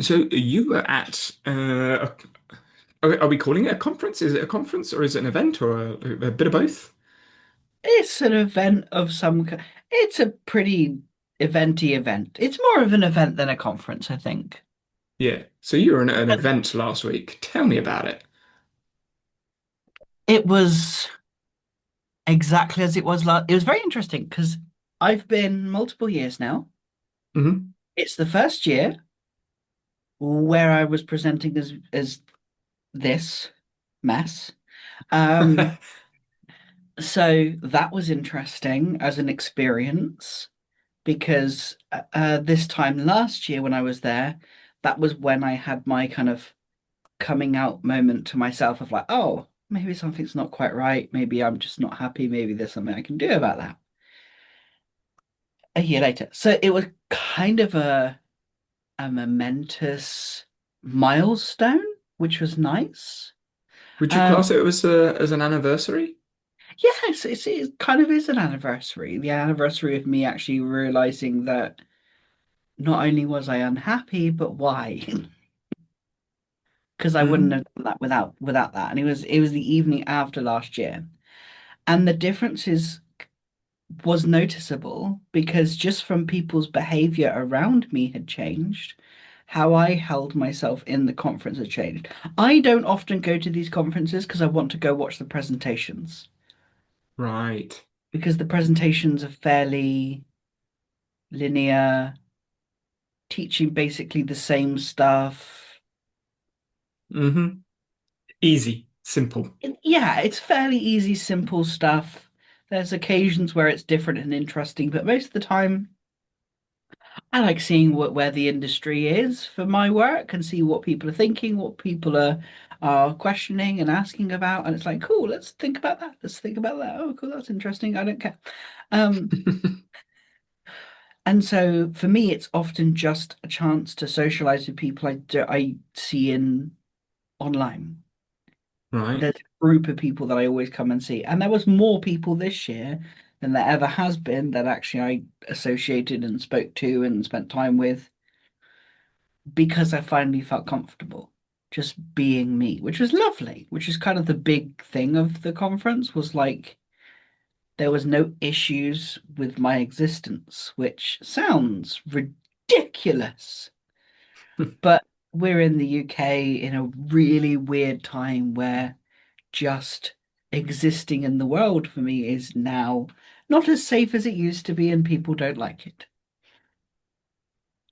So you were at, are we calling it a conference? Is it a conference or is it an event or a bit of both? It's an event of some kind. It's a pretty eventy event. It's more of an event than a conference, I think. Yeah. So you were at an But event last week. Tell me about it. it was exactly as it was last. It was very interesting because I've been multiple years now. Hmm. It's the first year where I was presenting as this mess. Um, so that was interesting as an experience because this time last year when I was there, that was when I had my kind of coming out moment to myself of like, oh, maybe something's not quite right. Maybe I'm just not happy. Maybe there's something I can do about that. A year later. So it was kind of a momentous milestone, which was nice. Would you class Um, it as an anniversary? yes, it kind of is an anniversary. The anniversary of me actually realizing that not only was I unhappy, but why? Because I wouldn't Hmm. have done that without that. And it was the evening after last year. And the differences was noticeable because just from people's behavior around me had changed. How I held myself in the conference had changed. I don't often go to these conferences because I want to go watch the presentations Right. because the presentations are fairly linear, teaching basically the same stuff. Hmm. Easy, simple. Yeah, it's fairly easy, simple stuff. There's occasions where it's different and interesting, but most of the time, I like seeing where the industry is for my work and see what people are thinking, what people are questioning and asking about. And it's like, cool, let's think about that. Let's think about that. Oh, cool, that's interesting. I don't care. Um, and so for me, it's often just a chance to socialize with people I see in online. Right. There's a group of people that I always come and see. And there was more people this year than there ever has been that actually I associated and spoke to and spent time with because I finally felt comfortable just being me, which was lovely, which is kind of the big thing of the conference was like there was no issues with my existence, which sounds ridiculous. But we're in the UK in a really weird time where just existing in the world for me is now not as safe as it used to be, and people don't like it.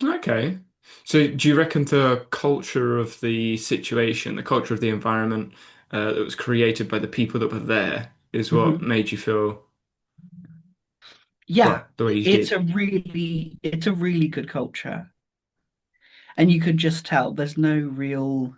Okay. So do you reckon the culture of the situation, the culture of the environment that was created by the people that were there is what Mhm. made you feel, Yeah, well, the way you it's did? a really good culture. And you could just tell there's no real,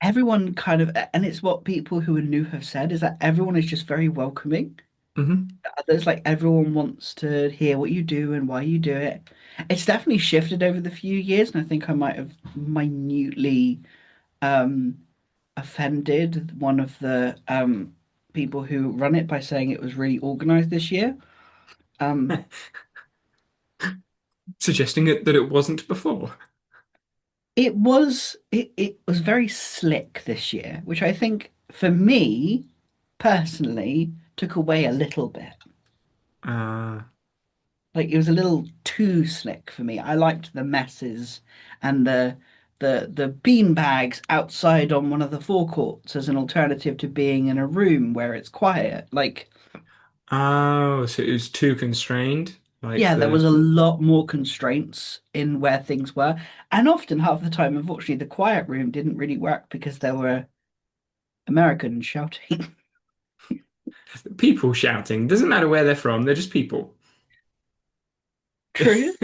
everyone kind of, and it's what people who are new have said is that everyone is just very welcoming. Hmm. There's like everyone wants to hear what you do and why you do it. It's definitely shifted over the few years, and I think I might have minutely um, offended one of the people who run it by saying it was really organized this year. Um, Suggesting that it wasn't before. it was very slick this year, which I think for me personally took away a little bit. Uh, Like it was a little too slick for me. I liked the messes and the bean bags outside on one of the forecourts as an alternative to being in a room where it's quiet. Like, oh, so it was too constrained, like yeah, there was the a lot more constraints in where things were. And often half the time, unfortunately, the quiet room didn't really work because there were Americans shouting. people shouting. Doesn't matter where they're from, they're just people. True,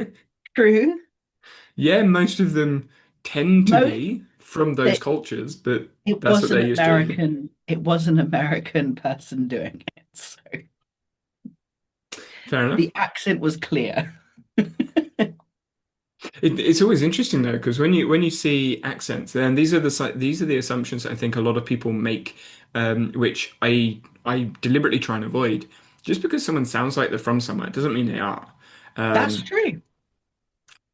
true. Yeah, most of them tend to Most be from those it, cultures, but it that's what was they're an used to. American, it was an American person doing it. So Fair enough. the accent was clear. It's always interesting though, because when you see accents, then these are the assumptions I think a lot of people make, which I deliberately try and avoid. Just because someone sounds like they're from somewhere doesn't mean they are. That's Um, true.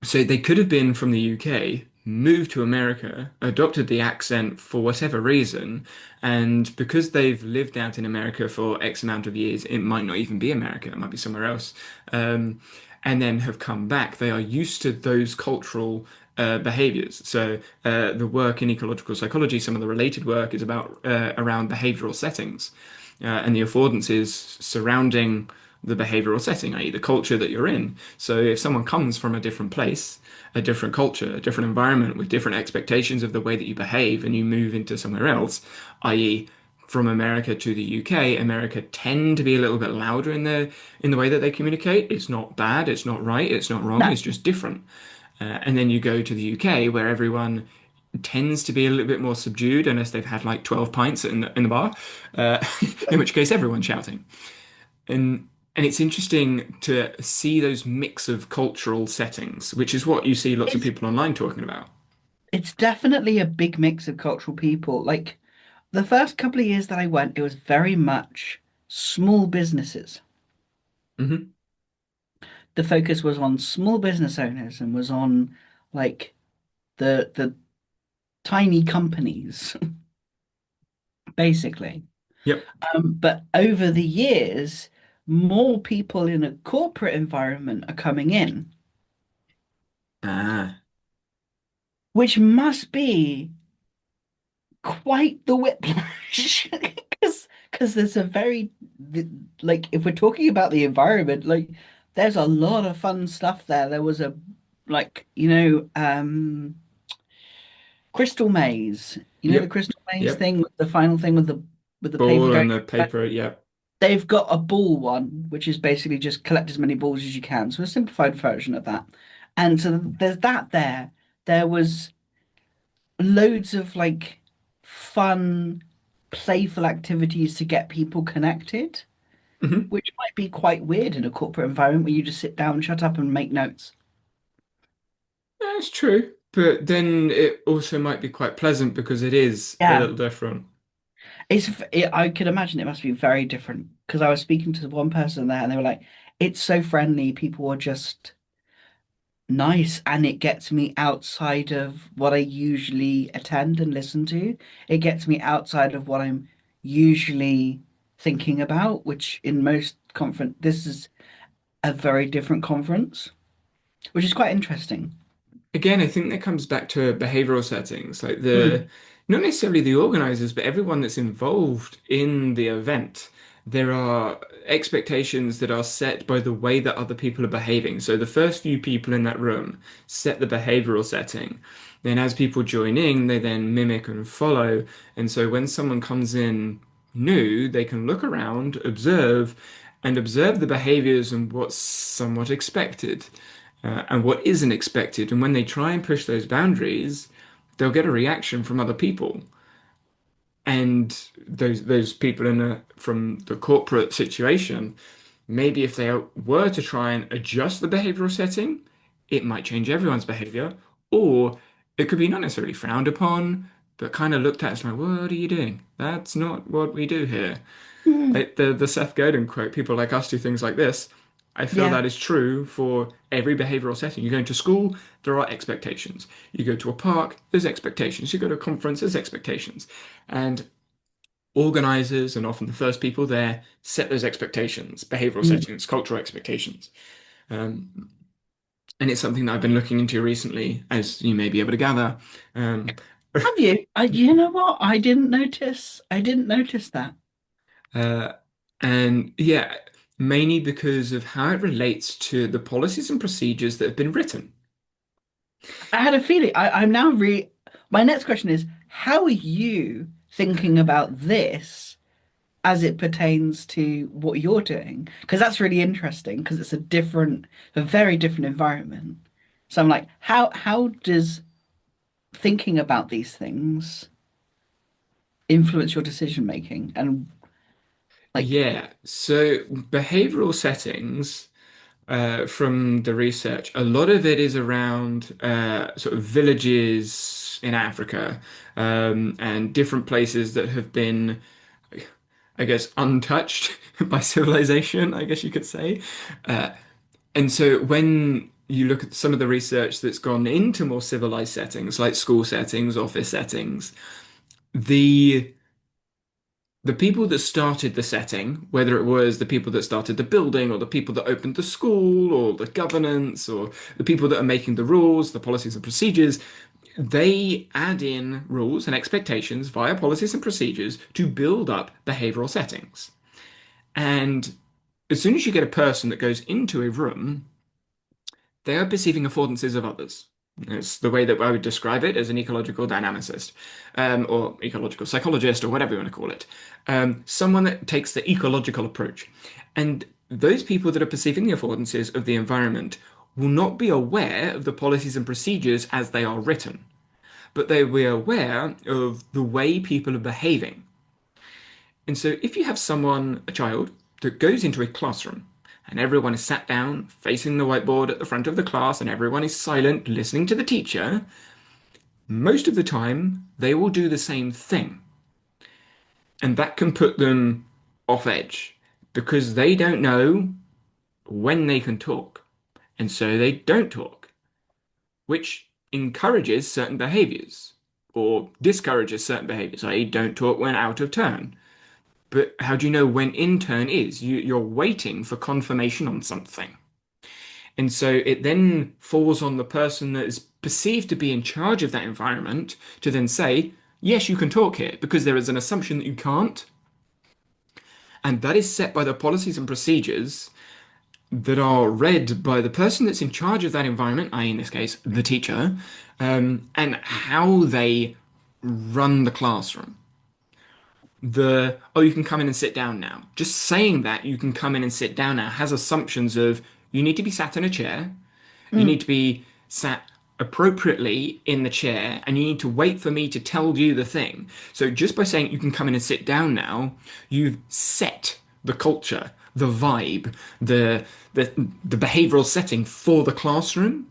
So they could have been from the UK, moved to America, adopted the accent for whatever reason, and because they've lived out in America for X amount of years, it might not even be America, it might be somewhere else, um, and then have come back. They are used to those cultural behaviors. So the work in ecological psychology, some of the related work is about around behavioral settings and the affordances surrounding the behavioral setting, i.e., the culture that you're in. So if someone comes from a different place, a different culture, a different environment with different expectations of the way that you behave, and you move into somewhere else, i.e., from America to the UK, America tend to be a little bit louder in the way that they communicate. It's not bad, it's not right, it's not wrong, No. it's just different. And then you go to the UK where everyone tends to be a little bit more subdued unless they've had like 12 pints in the bar, uh, in which case everyone's shouting. And it's interesting to see those mix of cultural settings, which is what you see lots of It's people online talking about. it's definitely a big mix of cultural people. Like the first couple of years that I went, it was very much small businesses. Hmm. The focus was on small business owners and was on like the tiny companies, basically. Yep. But over the years, more people in a corporate environment are coming in, Ah. which must be quite the whiplash. Because there's a very, like, if we're talking about the environment, like, there's a lot of fun stuff there. There was a, like, Crystal Maze. You know the Yep. Crystal Maze Yep. thing, the final thing with the paper Ball going. and the paper. Yep. They've got a ball one, which is basically just collect as many balls as you can. So a simplified version of that. And so there's that there. There was loads of like fun, playful activities to get people connected, Hmm. which might be quite weird in a corporate environment where you just sit down, shut up, and make notes. That's true. But then it also might be quite pleasant because it is a Yeah, little different. I could imagine it must be very different because I was speaking to one person there and they were like, it's so friendly. People are just nice and it gets me outside of what I usually attend and listen to. It gets me outside of what I'm usually thinking about, which in most conference, this is a very different conference, which is quite interesting. Again, I think that comes back to behavioral settings, like the Mm. not necessarily the organizers, but everyone that's involved in the event. There are expectations that are set by the way that other people are behaving. So the first few people in that room set the behavioral setting. Then as people join in, they then mimic and follow. And so when someone comes in new, they can look around, observe the behaviors and what's somewhat expected and what isn't expected. And when they try and push those boundaries, they'll get a reaction from other people. And those people from the corporate situation, maybe if they were to try and adjust the behavioral setting, it might change everyone's behavior, or it could be not necessarily frowned upon, but kind of looked at as like, what are you doing? That's not what we do here. Mm. Like the Seth Godin quote, people like us do things like this. I feel Yeah. that is true for every behavioral setting. You go into school, there are expectations. You go to a park, there's expectations. You go to a conference, there's expectations. And organizers, and often the first people there, set those expectations, behavioral Mm. settings, cultural expectations. Um, and it's something that I've been looking into recently, as you may be able to gather. Um, Have you? You know what? I didn't notice. I didn't notice that. Uh, and yeah, mainly because of how it relates to the policies and procedures that have been written. I had a feeling. I'm now My next question is, how are you thinking about this as it pertains to what you're doing? Because that's really interesting because it's a very different environment. So I'm like, how does thinking about these things influence your decision making? And like, Yeah, so behavioral settings, from the research, a lot of it is around sort of villages in Africa and different places that have been, I guess, untouched by civilization, I guess you could say. And so when you look at some of the research that's gone into more civilized settings, like school settings, office settings, the the people that started the setting, whether it was the people that started the building or the people that opened the school or the governance or the people that are making the rules, the policies and procedures, they add in rules and expectations via policies and procedures to build up behavioral settings. And as soon as you get a person that goes into a room, they are perceiving affordances of others. It's the way that I would describe it as an ecological dynamicist, or ecological psychologist, or whatever you want to call it. Someone that takes the ecological approach. And those people that are perceiving the affordances of the environment will not be aware of the policies and procedures as they are written, but they will be aware of the way people are behaving. And so if you have someone, a child, that goes into a classroom and everyone is sat down facing the whiteboard at the front of the class and everyone is silent listening to the teacher, most of the time they will do the same thing. And that can put them off edge because they don't know when they can talk. And so they don't talk, which encourages certain behaviors or discourages certain behaviors, i.e., don't talk when out of turn. But how do you know when in turn is? You're waiting for confirmation on something. And so it then falls on the person that is perceived to be in charge of that environment to then say, yes, you can talk here, because there is an assumption that you can't. And that is set by the policies and procedures that are read by the person that's in charge of that environment, i.e., in this case, the teacher, and how they run the classroom. You can come in and sit down now. Just saying that you can come in and sit down now has assumptions of you need to be sat in a chair, you need Mm. to be sat appropriately in the chair, and you need to wait for me to tell you the thing. So just by saying you can come in and sit down now, you've set the culture, the vibe, the the behavioral setting for the classroom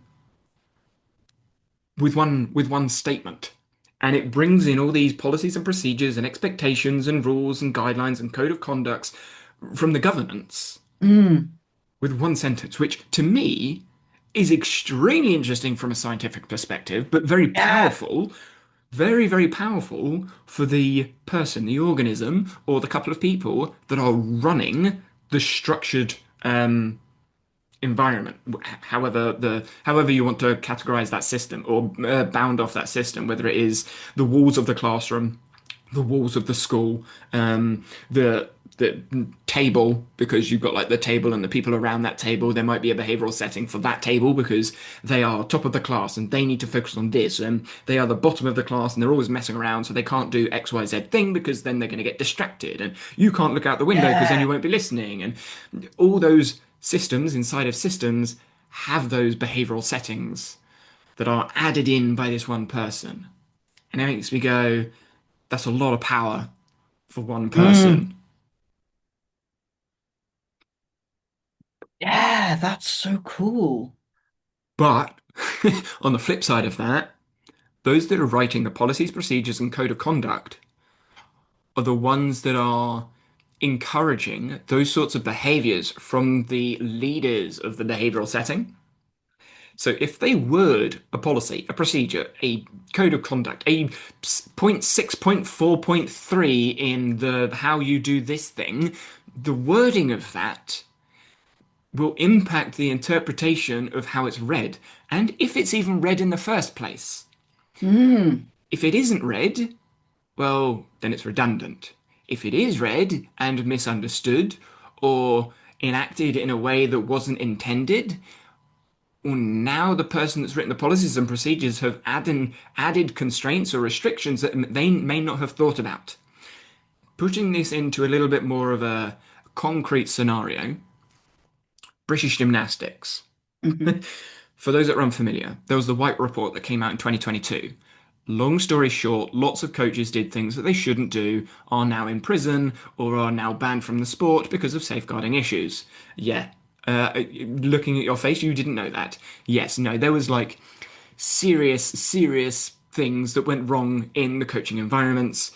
with one statement. And it brings in all these policies and procedures and expectations and rules and guidelines and code of conducts from the governance Mm. with one sentence, which to me is extremely interesting from a scientific perspective, but very Yeah. powerful, very, very powerful for the person, the organism, or the couple of people that are running the structured environment, however you want to categorize that system or bound off that system, whether it is the walls of the classroom, the walls of the school, the table, because you've got like the table and the people around that table. There might be a behavioral setting for that table because they are top of the class and they need to focus on this, and they are the bottom of the class and they're always messing around, so they can't do XYZ thing because then they're going to get distracted, and you can't look out the window because then Yeah. you won't be listening, and all those systems inside of systems have those behavioral settings that are added in by this one person. And it makes me go, that's a lot of power for one Mm. person. Yeah, that's so cool. But on the flip side of that, those that are writing the policies, procedures, and code of conduct are the ones that are encouraging those sorts of behaviors from the leaders of the behavioral setting. So if they word a policy, a procedure, a code of conduct, a point 6.4.3 in the how you do this thing, the wording of that will impact the interpretation of how it's read, and if it's even read in the first place. Mm. If it isn't read, well, then it's redundant. If it is read and misunderstood, or enacted in a way that wasn't intended, well, now the person that's written the policies and procedures have added constraints or restrictions that they may not have thought about. Putting this into a little bit more of a concrete scenario, British gymnastics. Mhm. For those that are unfamiliar, there was the White Report that came out in 2022. Long story short, lots of coaches did things that they shouldn't do, are now in prison, or are now banned from the sport because of safeguarding issues. Yeah. Looking at your face, you didn't know that. Yes, no, there was like serious, serious things that went wrong in the coaching environments,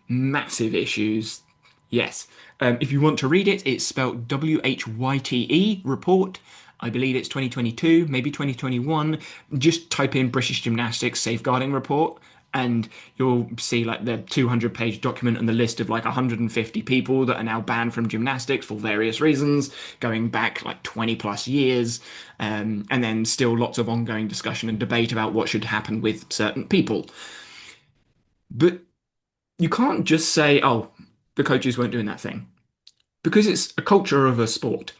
massive issues. Yes. If you want to read it, it's spelled WHYTE report. I believe it's 2022, maybe 2021. Just type in British Gymnastics Safeguarding Report, and you'll see like the 200-page document and the list of like 150 people that are now banned from gymnastics for various reasons, going back like 20 plus years, and then still lots of ongoing discussion and debate about what should happen with certain people. But you can't just say, oh, the coaches weren't doing that thing, because it's a culture of a sport,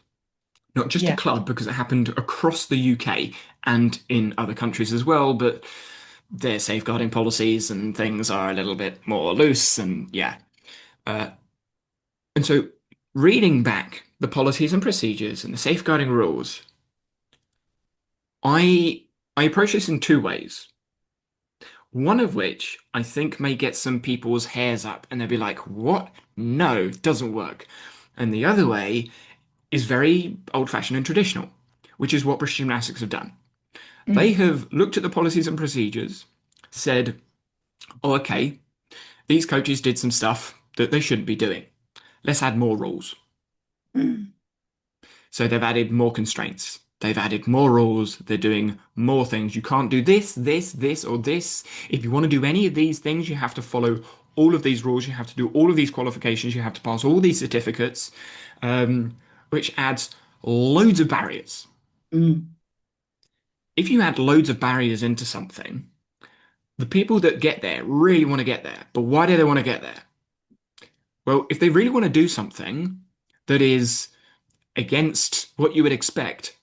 not just a Yeah. club, because it happened across the UK and in other countries as well, but their safeguarding policies and things are a little bit more loose, and yeah. Uh, and so reading back the policies and procedures and the safeguarding rules, I I approach this in two ways. One of which I think may get some people's hairs up and they'll be like, what? No, it doesn't work. And the other way is very old-fashioned and traditional, which is what British Gymnastics have done. They Mm, have looked at the policies and procedures, said, oh, okay, these coaches did some stuff that they shouldn't be doing. Let's add more rules. mm, So they've added more constraints. They've added more rules. They're doing more things. You can't do this, this, this, or this. If you want to do any of these things, you have to follow all of these rules. You have to do all of these qualifications. You have to pass all these certificates, which adds loads of barriers. mm. If you add loads of barriers into something, the people that get there really want to get there. But why do they want to get there? Well, if they really want to do something that is against what you would expect,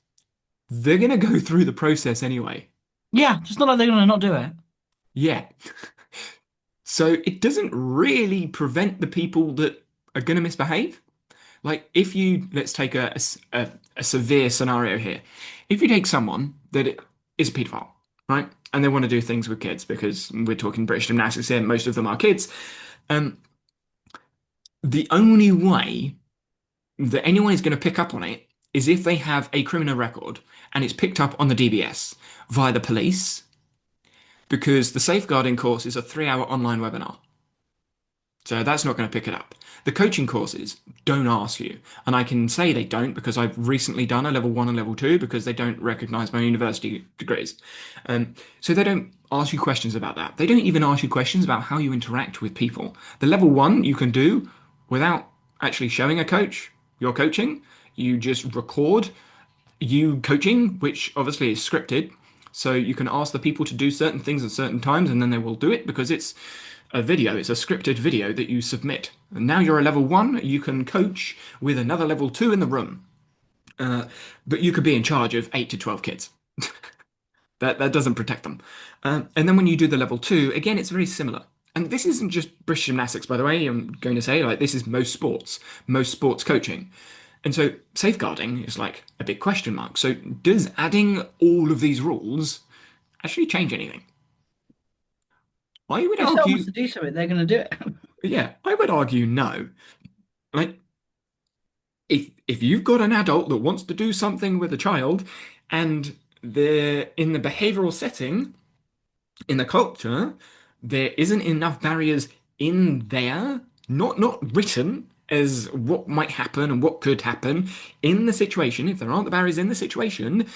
they're going to go through the process anyway. Yeah, it's not like they're gonna not do it. Yeah. So it doesn't really prevent the people that are going to misbehave. Like, if you, let's take a severe scenario here. If you take someone that is a paedophile, right? And they want to do things with kids because we're talking British gymnastics here, most of them are kids. Um, the only way that anyone is going to pick up on it is if they have a criminal record and it's picked up on the DBS via the police, because the safeguarding course is a 3 hour online webinar. So that's not going to pick it up. The coaching courses don't ask you. And I can say they don't because I've recently done a level one and level two because they don't recognize my university degrees. So they don't ask you questions about that. They don't even ask you questions about how you interact with people. The level one you can do without actually showing a coach you're coaching. You just record you coaching, which obviously is scripted. So you can ask the people to do certain things at certain times and then they will do it because it's a video, it's a scripted video that you submit. And now you're a level one, you can coach with another level two in the room. But you could be in charge of 8 to 12 kids. That doesn't protect them. And then when you do the level two, again, it's very similar. And this isn't just British gymnastics, by the way. I'm going to say, like, this is most sports coaching. And so safeguarding is like a big question mark. So does adding all of these rules actually change anything? I would If someone wants argue, to do something, they're gonna do it. yeah, I would argue no. Like, if you've got an adult that wants to do something with a child and they're in the behavioral setting, in the culture, there isn't enough barriers in there, not written as what might happen and what could happen in the situation. If there aren't the barriers in the situation,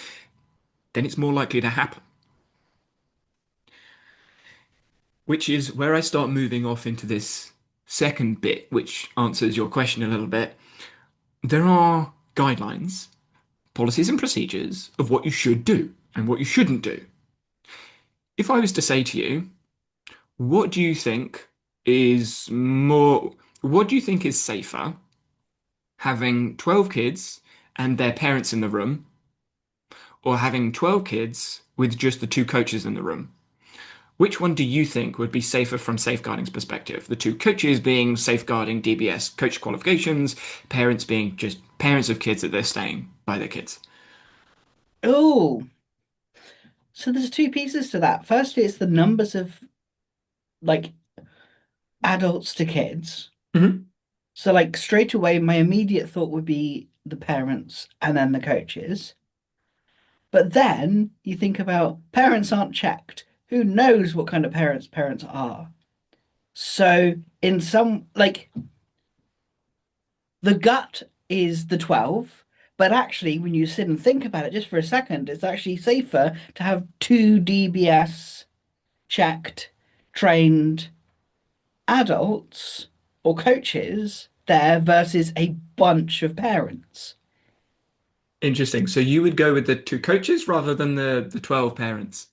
then it's more likely to happen. Which is where I start moving off into this second bit, which answers your question a little bit. There are guidelines, policies, and procedures of what you should do and what you shouldn't do. If I was to say to you, what do you think is more, what do you think is safer, having 12 kids and their parents in the room, or having 12 kids with just the two coaches in the room? Which one do you think would be safer from safeguarding's perspective? The two coaches being safeguarding DBS coach qualifications, parents being just parents of kids that they're staying by their kids. Oh, so there's two pieces to that. Firstly, it's the numbers of like adults to kids. Mhm. So like straight away, my immediate thought would be the parents and then the coaches. But then you think about parents aren't checked. Who knows what kind of parents are? So in some like the gut is the 12, But actually, when you sit and think about it just for a second, it's actually safer to have two DBS checked, trained adults or coaches there versus a bunch of parents. Interesting. So you would go with the two coaches rather than the 12 parents.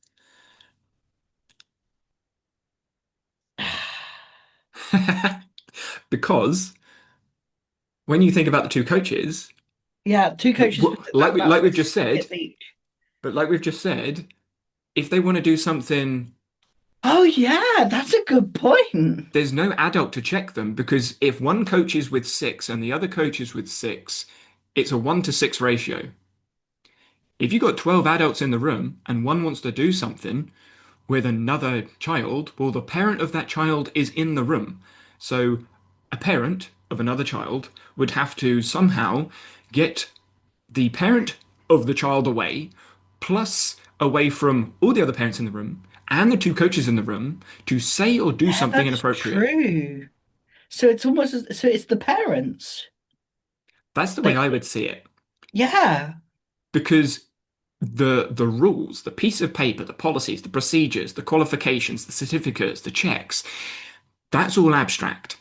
Because when you think about the two coaches, Yeah, two coaches, like that's we've like just 6 kids said, each. but like we've just said, if they want to do something, Oh, yeah, that's a good point. there's no adult to check them because if one coach is with six and the other coach is with six, it's a 1 to 6 ratio. If you've got 12 adults in the room and one wants to do something with another child, well, the parent of that child is in the room. So a parent of another child would have to somehow get the parent of the child away, plus away from all the other parents in the room and the two coaches in the room to say or do Yeah, something that's inappropriate. true. So it's almost so it's the parents. That's the way Like, I would see it. yeah, Because the rules, the piece of paper, the policies, the procedures, the qualifications, the certificates, the checks, that's all abstract.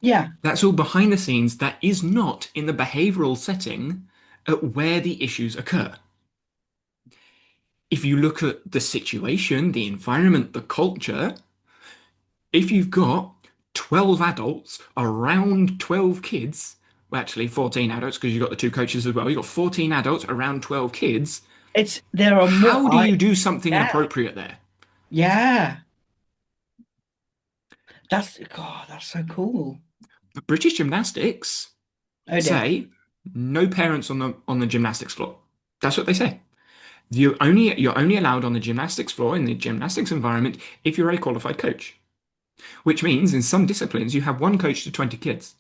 yeah, That's all behind the scenes. That is not in the behavioral setting at where the issues occur. If you look at the situation, the environment, the culture, if you've got 12 adults around 12 kids, well, actually 14 adults because you've got the two coaches as well, you've got 14 adults around 12 kids, it's there are more. how do I you do something Yeah, inappropriate there? yeah. That's God. That's so cool. But British gymnastics Oh dear. say no parents on the gymnastics floor. That's what they say. You're only allowed on the gymnastics floor in the gymnastics environment if you're a qualified coach, which means in some disciplines you have one coach to 20 kids,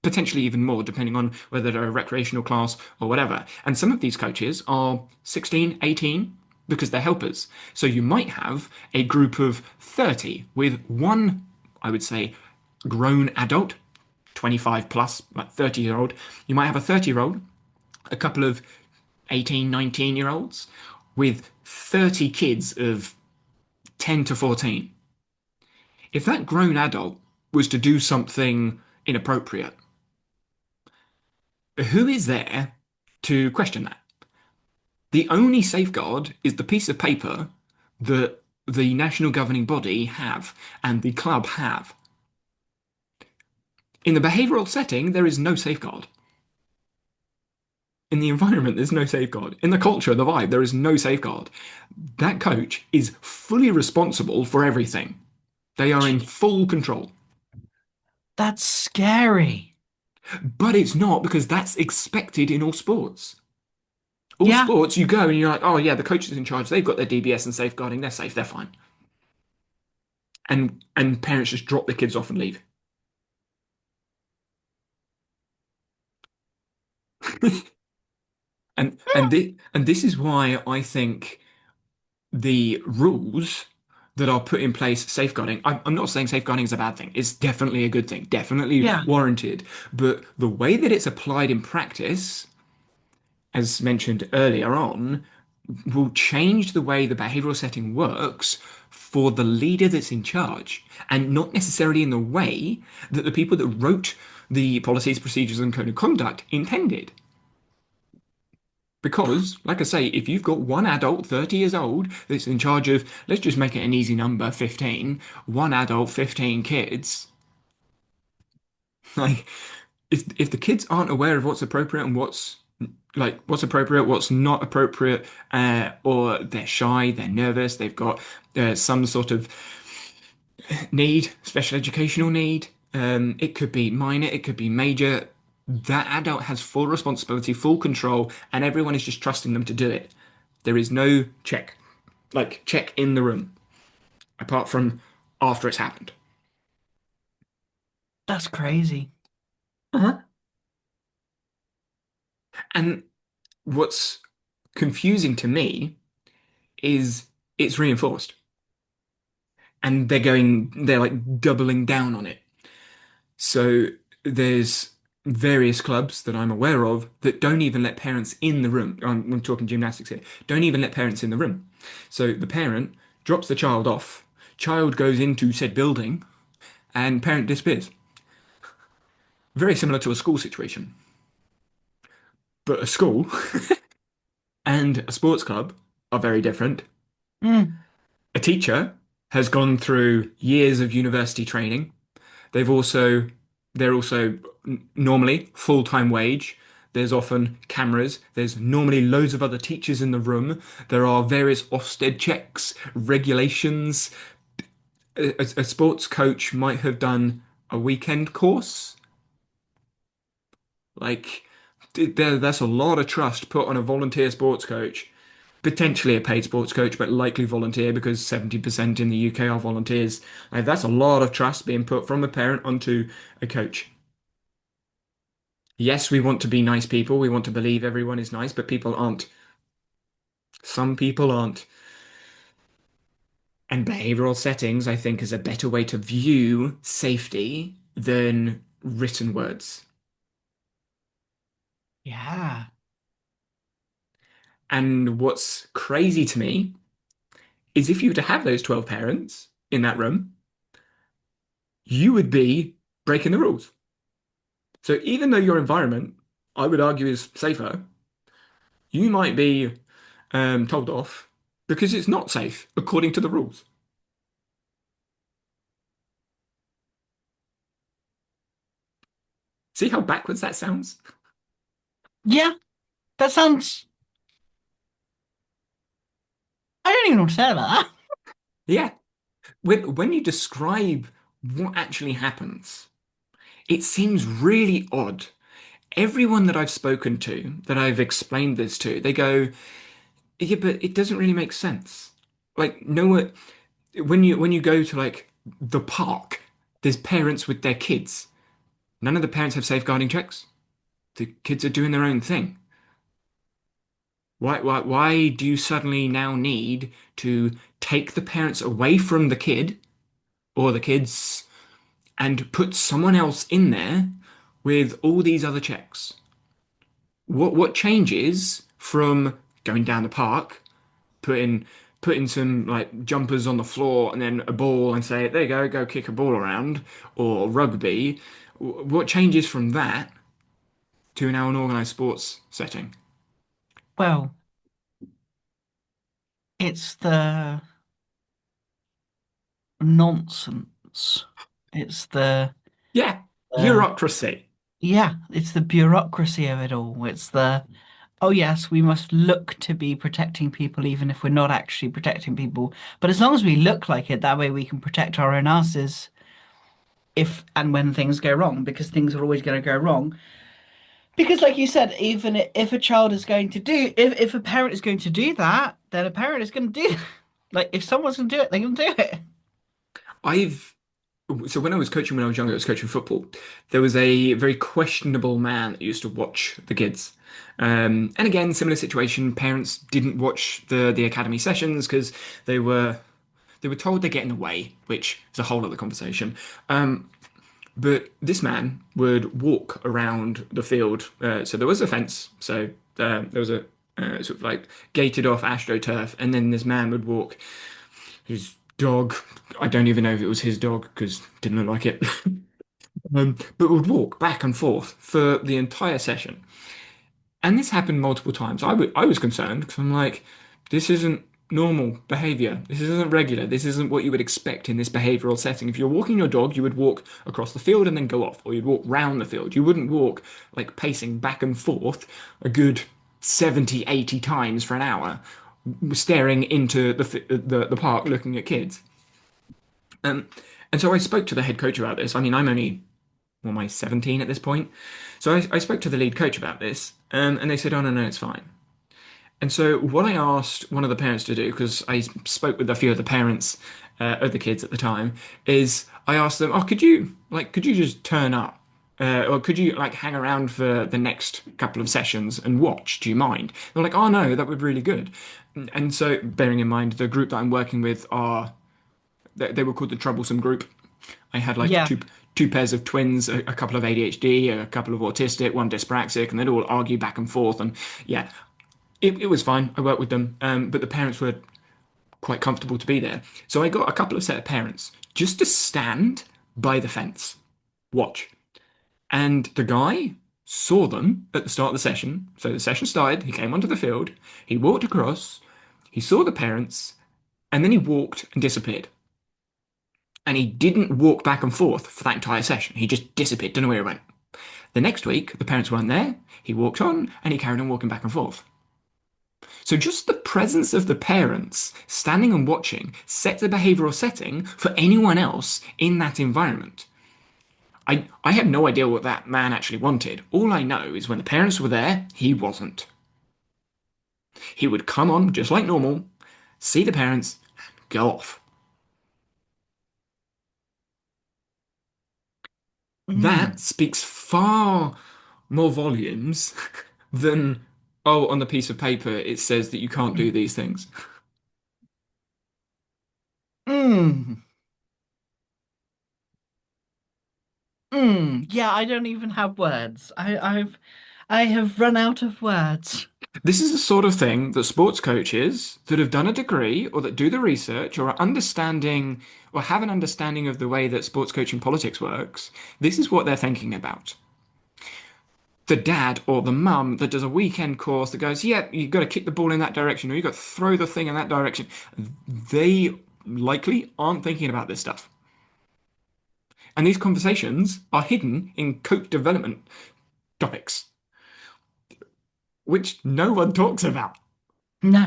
potentially even more depending on whether they're a recreational class or whatever. And some of these coaches are 16, 18 because they're helpers. So you might have a group of 30 with one, I would say, grown adult, 25 plus, like 30-year-old. You might have a 30-year-old, a couple of 18, 19-year-olds with 30 kids of 10 to 14. If that grown adult was to do something inappropriate, who is there to question that? The only safeguard is the piece of paper that the national governing body have and the club have. In the behavioural setting, there is no safeguard. In the environment, there's no safeguard. In the culture, the vibe, there is no safeguard. That coach is fully responsible for everything. They are in Gee, full control. that's scary. But it's not because that's expected in all sports. All Yeah, sports, you go and you're like, oh yeah, the coach is in charge. They've got their DBS and safeguarding. They're safe. They're fine. And parents just drop their kids off and leave. And this is why I think the rules that are put in place safeguarding. I'm not saying safeguarding is a bad thing. It's definitely a good thing, definitely yeah. warranted. But the way that it's applied in practice, as mentioned earlier on, will change the way the behavioral setting works for the leader that's in charge, and not necessarily in the way that the people that wrote the policies, procedures, and code of conduct intended. Because, like I say, if you've got one adult, 30 years old, that's in charge of, let's just make it an easy number, 15, one adult, 15 kids, like, if the kids aren't aware of what's appropriate and what's appropriate, what's not appropriate, or they're shy, they're nervous, they've got some sort of need, special educational need, it could be minor, it could be major. That adult has full responsibility, full control, and everyone is just trusting them to do it. There is no check in the room, apart from after it's happened. That's crazy. Uh-huh. And what's confusing to me is it's reinforced, and they're like doubling down on it. So there's various clubs that I'm aware of that don't even let parents in the room. I'm talking gymnastics here. Don't even let parents in the room. So the parent drops the child off, child goes into said building, and parent disappears. Very similar to a school situation. But a school and a sports club are very different. Mm. A teacher has gone through years of university training. They've also they're also normally full-time wage. There's often cameras. There's normally loads of other teachers in the room. There are various Ofsted checks, regulations. A sports coach might have done a weekend course. Like that's a lot of trust put on a volunteer sports coach. Potentially a paid sports coach, but likely volunteer because 70% in the UK are volunteers. Like, that's a lot of trust being put from a parent onto a coach. Yes, we want to be nice people. We want to believe everyone is nice, but people aren't. Some people aren't. And behavioral settings, I think, is a better way to view safety than written words. Yeah. And what's crazy to me is if you were to have those 12 parents in that room, you would be breaking the rules. So even though your environment, I would argue, is safer, you might be told off because it's not safe according to the rules. See how backwards that sounds? Yeah. That sounds. I don't even know what to say about that. Yeah. When you describe what actually happens, it seems really odd. Everyone that I've spoken to, that I've explained this to, they go, "Yeah, but it doesn't really make sense." Like, no one, when you go to like the park, there's parents with their kids. None of the parents have safeguarding checks. The kids are doing their own thing. Why do you suddenly now need to take the parents away from the kid or the kids and put someone else in there with all these other checks? What changes from going down the park, putting putting some like jumpers on the floor and then a ball and say, there you go, go kick a ball around, or rugby? What changes from that to now an organized sports setting? Well, it's the nonsense. It's Yeah, the bureaucracy. yeah, it's the bureaucracy of it all. It's the oh yes, we must look to be protecting people even if we're not actually protecting people. But as long as we look like it, that way we can protect our own asses if and when things go wrong, because things are always going to go wrong. Because like you said, even if a child is going to do if a parent is going to do that, then a parent is going to do like if someone's going to do it, they're going to do it. I've So when I was coaching when I was younger, I was coaching football. There was a very questionable man that used to watch the kids. And again, similar situation. Parents didn't watch the academy sessions because they were they were told they're getting away, which is a whole other conversation. But this man would walk around the field. So there was a fence. So there was a sort of like gated off AstroTurf, and then this man would walk his dog. I don't even know if it was his dog because didn't look like it. But would walk back and forth for the entire session. And this happened multiple times. I was concerned because I'm like, this isn't normal behavior. This isn't regular. This isn't what you would expect in this behavioral setting. If you're walking your dog, you would walk across the field and then go off, or you'd walk round the field. You wouldn't walk like pacing back and forth a good 70, 80 times for an hour, staring into the park looking at kids. Um, and so I spoke to the head coach about this. I mean, I'm only, well, am I 17 at this point? So I spoke to the lead coach about this, and they said, oh, no, no, it's fine. And so what I asked one of the parents to do, because I spoke with a few of the parents of the kids at the time, is I asked them, oh, could you just turn up? Or could you like hang around for the next couple of sessions and watch? Do you mind? They're like, oh no, that would be really good. And so, bearing in mind the group that I'm working with are they were called the troublesome group. I had like Yeah. two pairs of twins, a couple of ADHD, a couple of autistic, one dyspraxic, and they'd all argue back and forth. And yeah, it was fine. I worked with them, but the parents were quite comfortable to be there. So I got a couple of set of parents just to stand by the fence, watch. And the guy saw them at the start of the session. So the session started, he came onto the field, he walked across, he saw the parents, and then he walked and disappeared. And he didn't walk back and forth for that entire session. He just disappeared, don't know where he went. The next week, the parents weren't there, he walked on, and he carried on walking back and forth. So just the presence of the parents standing and watching sets a behavioral setting for anyone else in that environment. I have no idea what that man actually wanted. All I know is when the parents were there, he wasn't. He would come on just like normal, see the parents, and go off. Mm, That speaks far more volumes than, oh, on the piece of paper it says that you can't do mm, these things. mm, Yeah, I don't even have words. I have run out of words. This is the sort of thing that sports coaches that have done a degree or that do the research or are understanding or have an understanding of the way that sports coaching politics works, this is what they're thinking about. The dad or the mum that does a weekend course that goes, yeah, you've got to kick the ball in that direction or you've got to throw the thing in that direction. They likely aren't thinking about this stuff. And these conversations are hidden in coach development topics, which no one talks about. No,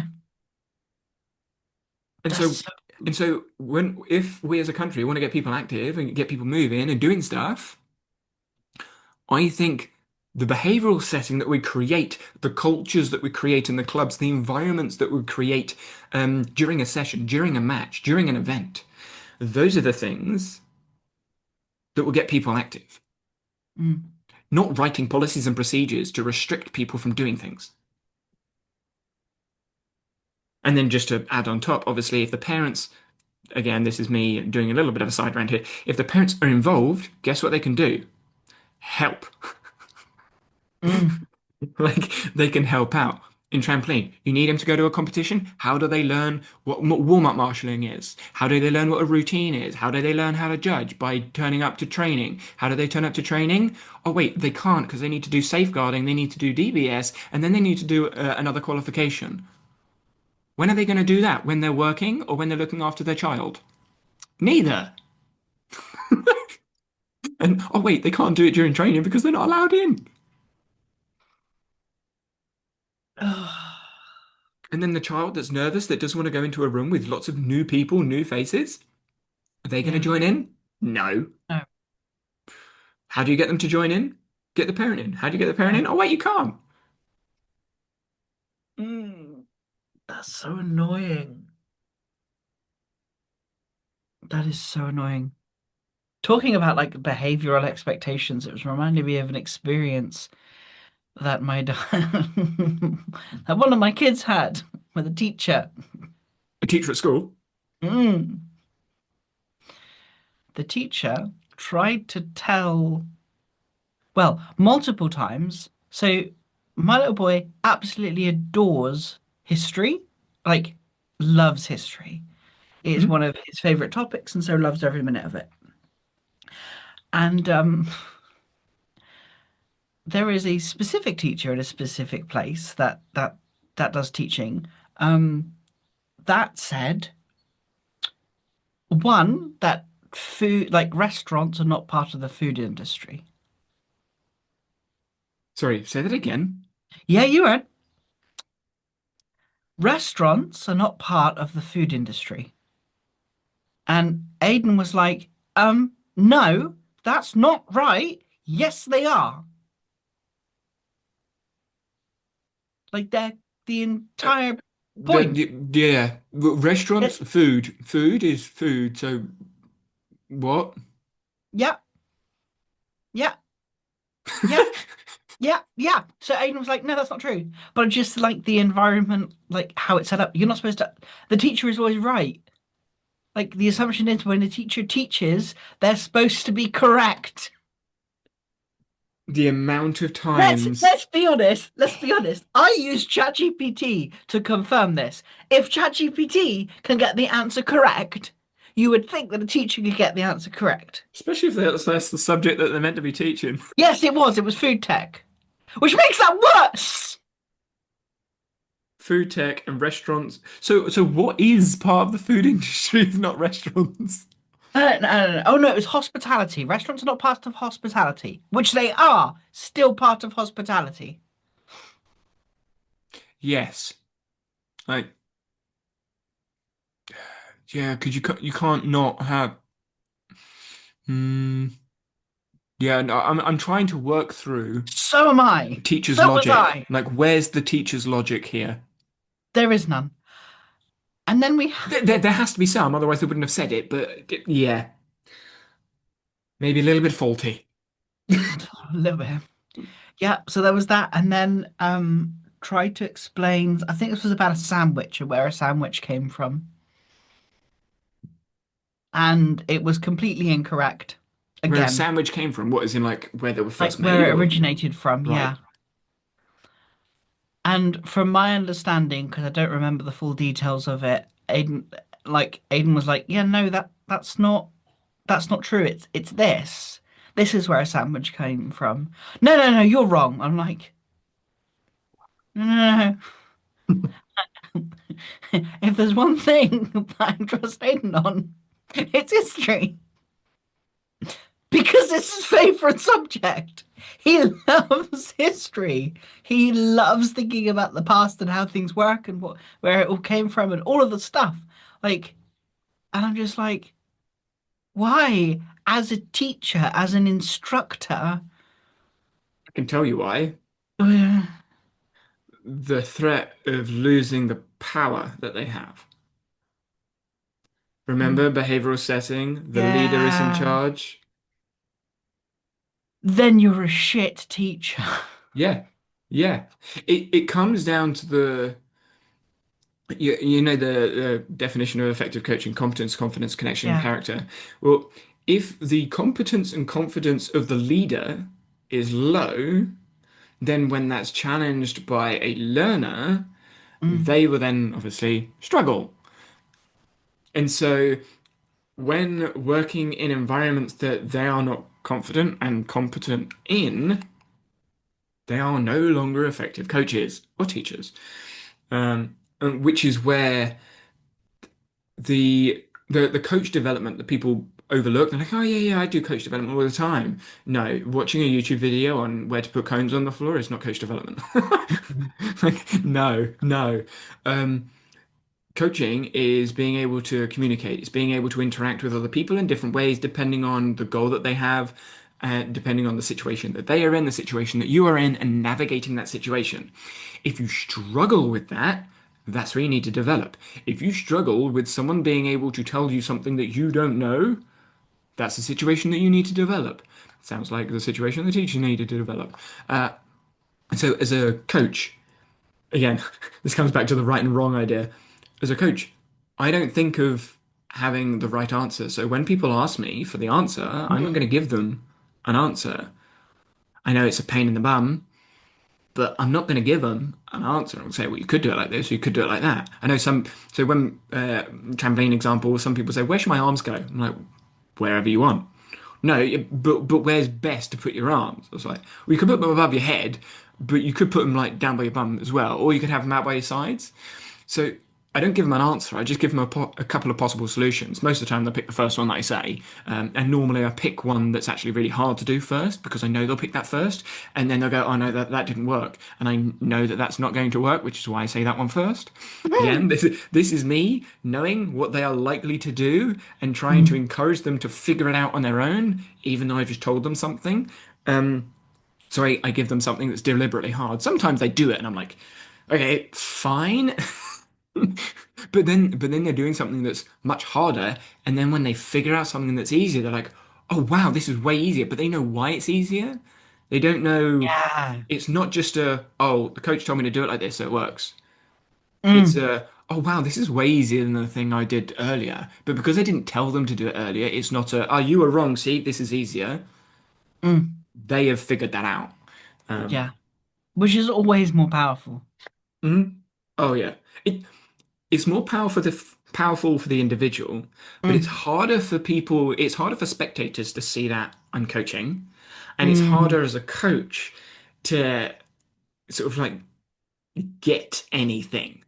And that's so so. and so when if we as a country want to get people active and get people moving and doing stuff, I think the behavioral setting that we create, the cultures that we create in the clubs, the environments that we create during a session, during a match, during an event, those are the things that will get people active. Mm, Not writing policies and procedures to restrict people from doing things. And then just to add on top, obviously, if the parents, again, this is me doing a little bit of a side rant here, if the parents are involved, guess what they can do? Help. mm, Like they can help out. In trampoline, you need them to go to a competition. How do they learn what warm-up marshalling is? How do they learn what a routine is? How do they learn how to judge? By turning up to training. How do they turn up to training? Oh, wait, they can't because they need to do safeguarding, they need to do DBS, and then they need to do another qualification. When are they going to do that? When they're working or when they're looking after their child? Neither. And oh, wait, they can't do it during training because they're not allowed in. And then the child that's nervous, that doesn't want to go into a room with lots of new people, new faces, are they going to yeah. join in? No. No. How do you get them to join in? Get the parent in. How do you get the parent in? Oh, wait, you can't. Mm, that's so annoying. That is so annoying. Talking about like behavioral expectations, it was reminding me of an experience that that one of my kids had with a teacher. A teacher at school. Mm. The teacher tried to tell, well, multiple times. So my little boy absolutely adores history, like loves history. It is Mhm. one of his favorite topics, and so loves every minute of it. And there is a specific teacher at a specific place that does teaching. Um, that said, one that food like restaurants are not part of the food industry. Sorry, say that again. Yeah, you heard. Restaurants are not part of the food industry. And Aiden was like, no, that's not right. Yes, they are. Like they're the Uh, entire point. yeah, restaurants, Yes. food. Food is food. So what? Yeah, yeah, yeah, yeah, yeah. So Aiden was like, no, that's not true. But just like the environment, like how it's set up, you're not supposed to. The teacher is always right. Like the assumption is when a teacher teaches, they're supposed to be correct. The amount of Let's times let's be honest. Let's be honest. I use ChatGPT to confirm this. If ChatGPT can get the answer correct, you would think that a teacher could get the answer correct. especially if that's the subject that they're meant to be teaching. Yes, it was. It was food tech, which makes that worse. Food tech and restaurants. So what is part of the food industry if not restaurants? No. Oh no, it was hospitality. Restaurants are not part of hospitality, which they are still part of hospitality. Yes. Like, yeah, because you can't not have. Hmm. Yeah, no, I'm trying to work through So am I. teacher's So was logic. I. Like, where's the teacher's logic here? There is none. And then we There has to be some, otherwise they wouldn't have said it. But yeah, maybe a little bit faulty. a little bit. Yeah, so there was that, and then tried to explain. I think this was about a sandwich or where a sandwich came from, and it was completely incorrect. Where a Again, sandwich came from, what is in like where they were like first where made, it or originated from, right? yeah. And from my understanding, because I don't remember the full details of it, Aiden was like, "Yeah, no, that's not true. It's this. This is where a sandwich came from." No, you're wrong. I'm like, no. If there's one thing that I'm trusting on, it's history. Because it's his favorite subject. He loves history. He loves thinking about the past and how things work and what where it all came from and all of the stuff. Like, and I'm just like, why, as a teacher, as an instructor, I can tell you why. uh, The threat of losing the power that they have. Remember behavioral setting, the leader is in yeah, charge. then you're a shit teacher. Yeah. Yeah. It comes down to you know the definition of effective coaching: competence, confidence, connection, and Yeah. character. Well, if the competence and confidence of the leader is low, then when that's challenged by a learner, Mm. they will then obviously struggle. And so when working in environments that they are not confident and competent in, they are no longer effective coaches or teachers. And which is where the coach development that people overlook. They're like, oh yeah, I do coach development all the time. No, watching a YouTube video on where to put cones on the floor is not coach development. Like, no. Um, Coaching is being able to communicate. It's being able to interact with other people in different ways, depending on the goal that they have, depending on the situation that they are in, the situation that you are in, and navigating that situation. If you struggle with that, that's where you need to develop. If you struggle with someone being able to tell you something that you don't know, that's the situation that you need to develop. Sounds like the situation the teacher needed to develop. And so, as a coach, again, this comes back to the right and wrong idea. As a coach, I don't think of having the right answer. So when people ask me for the answer, I'm not going to give them an answer. I know it's a pain in the bum, but I'm not going to give them an answer. I'll say, well, you could do it like this, or you could do it like that. I know some. So when trampoline example, some people say, where should my arms go? I'm like, wherever you want. No, but where's best to put your arms? I was like, well, you could put them above your head, but you could put them like down by your bum as well, or you could have them out by your sides. So I don't give them an answer. I just give them a couple of possible solutions. Most of the time, they'll pick the first one that I say, and normally I pick one that's actually really hard to do first because I know they'll pick that first, and then they'll go, "Oh no, that didn't work," and I know that that's not going to work, which is why I say that one first. Again, this is me knowing what they are likely to do and trying to Mm. encourage them to figure it out on their own, even though I've just told them something. So I give them something that's deliberately hard. Sometimes they do it, and I'm like, okay, fine. But then they're doing something that's much harder, and then when they figure out something that's easier, they're like, "Oh wow, this is way easier." But they know why it's easier. They don't know Yeah. it's not just a, "Oh, the coach told me to do it like this, so it works." It's Mm. a, oh wow, this is way easier than the thing I did earlier. But because I didn't tell them to do it earlier, it's not a, oh, you were wrong, see, this is easier. Mm, They have figured that out. Um, yeah, which is always more powerful. mhm. Oh yeah. It's more powerful for the individual, but it's Mm, harder for people, it's harder for spectators to see that I'm coaching. And it's harder mm, as a coach to sort of like get anything.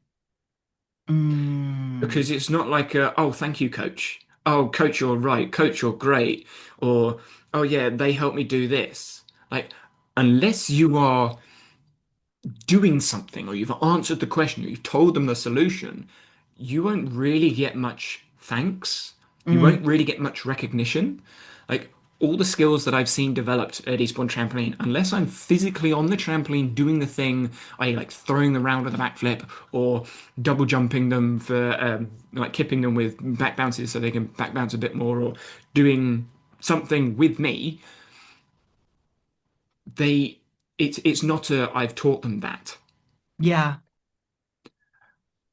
mm, Because it's not like a, oh, thank you, coach. Oh, coach, you're right. Coach, you're great. Or, oh yeah, they helped me do this. Like, unless you are doing something or you've answered the question or you've told them the solution, you won't really get much thanks. You won't mm. really get much recognition. Like all the skills that I've seen developed at Eastbourne Trampoline, unless I'm physically on the trampoline doing the thing, I like throwing them around with a backflip or double jumping them for like kipping them with back bounces so they can back bounce a bit more or doing something with me, they it's not a I've taught them that. Yeah.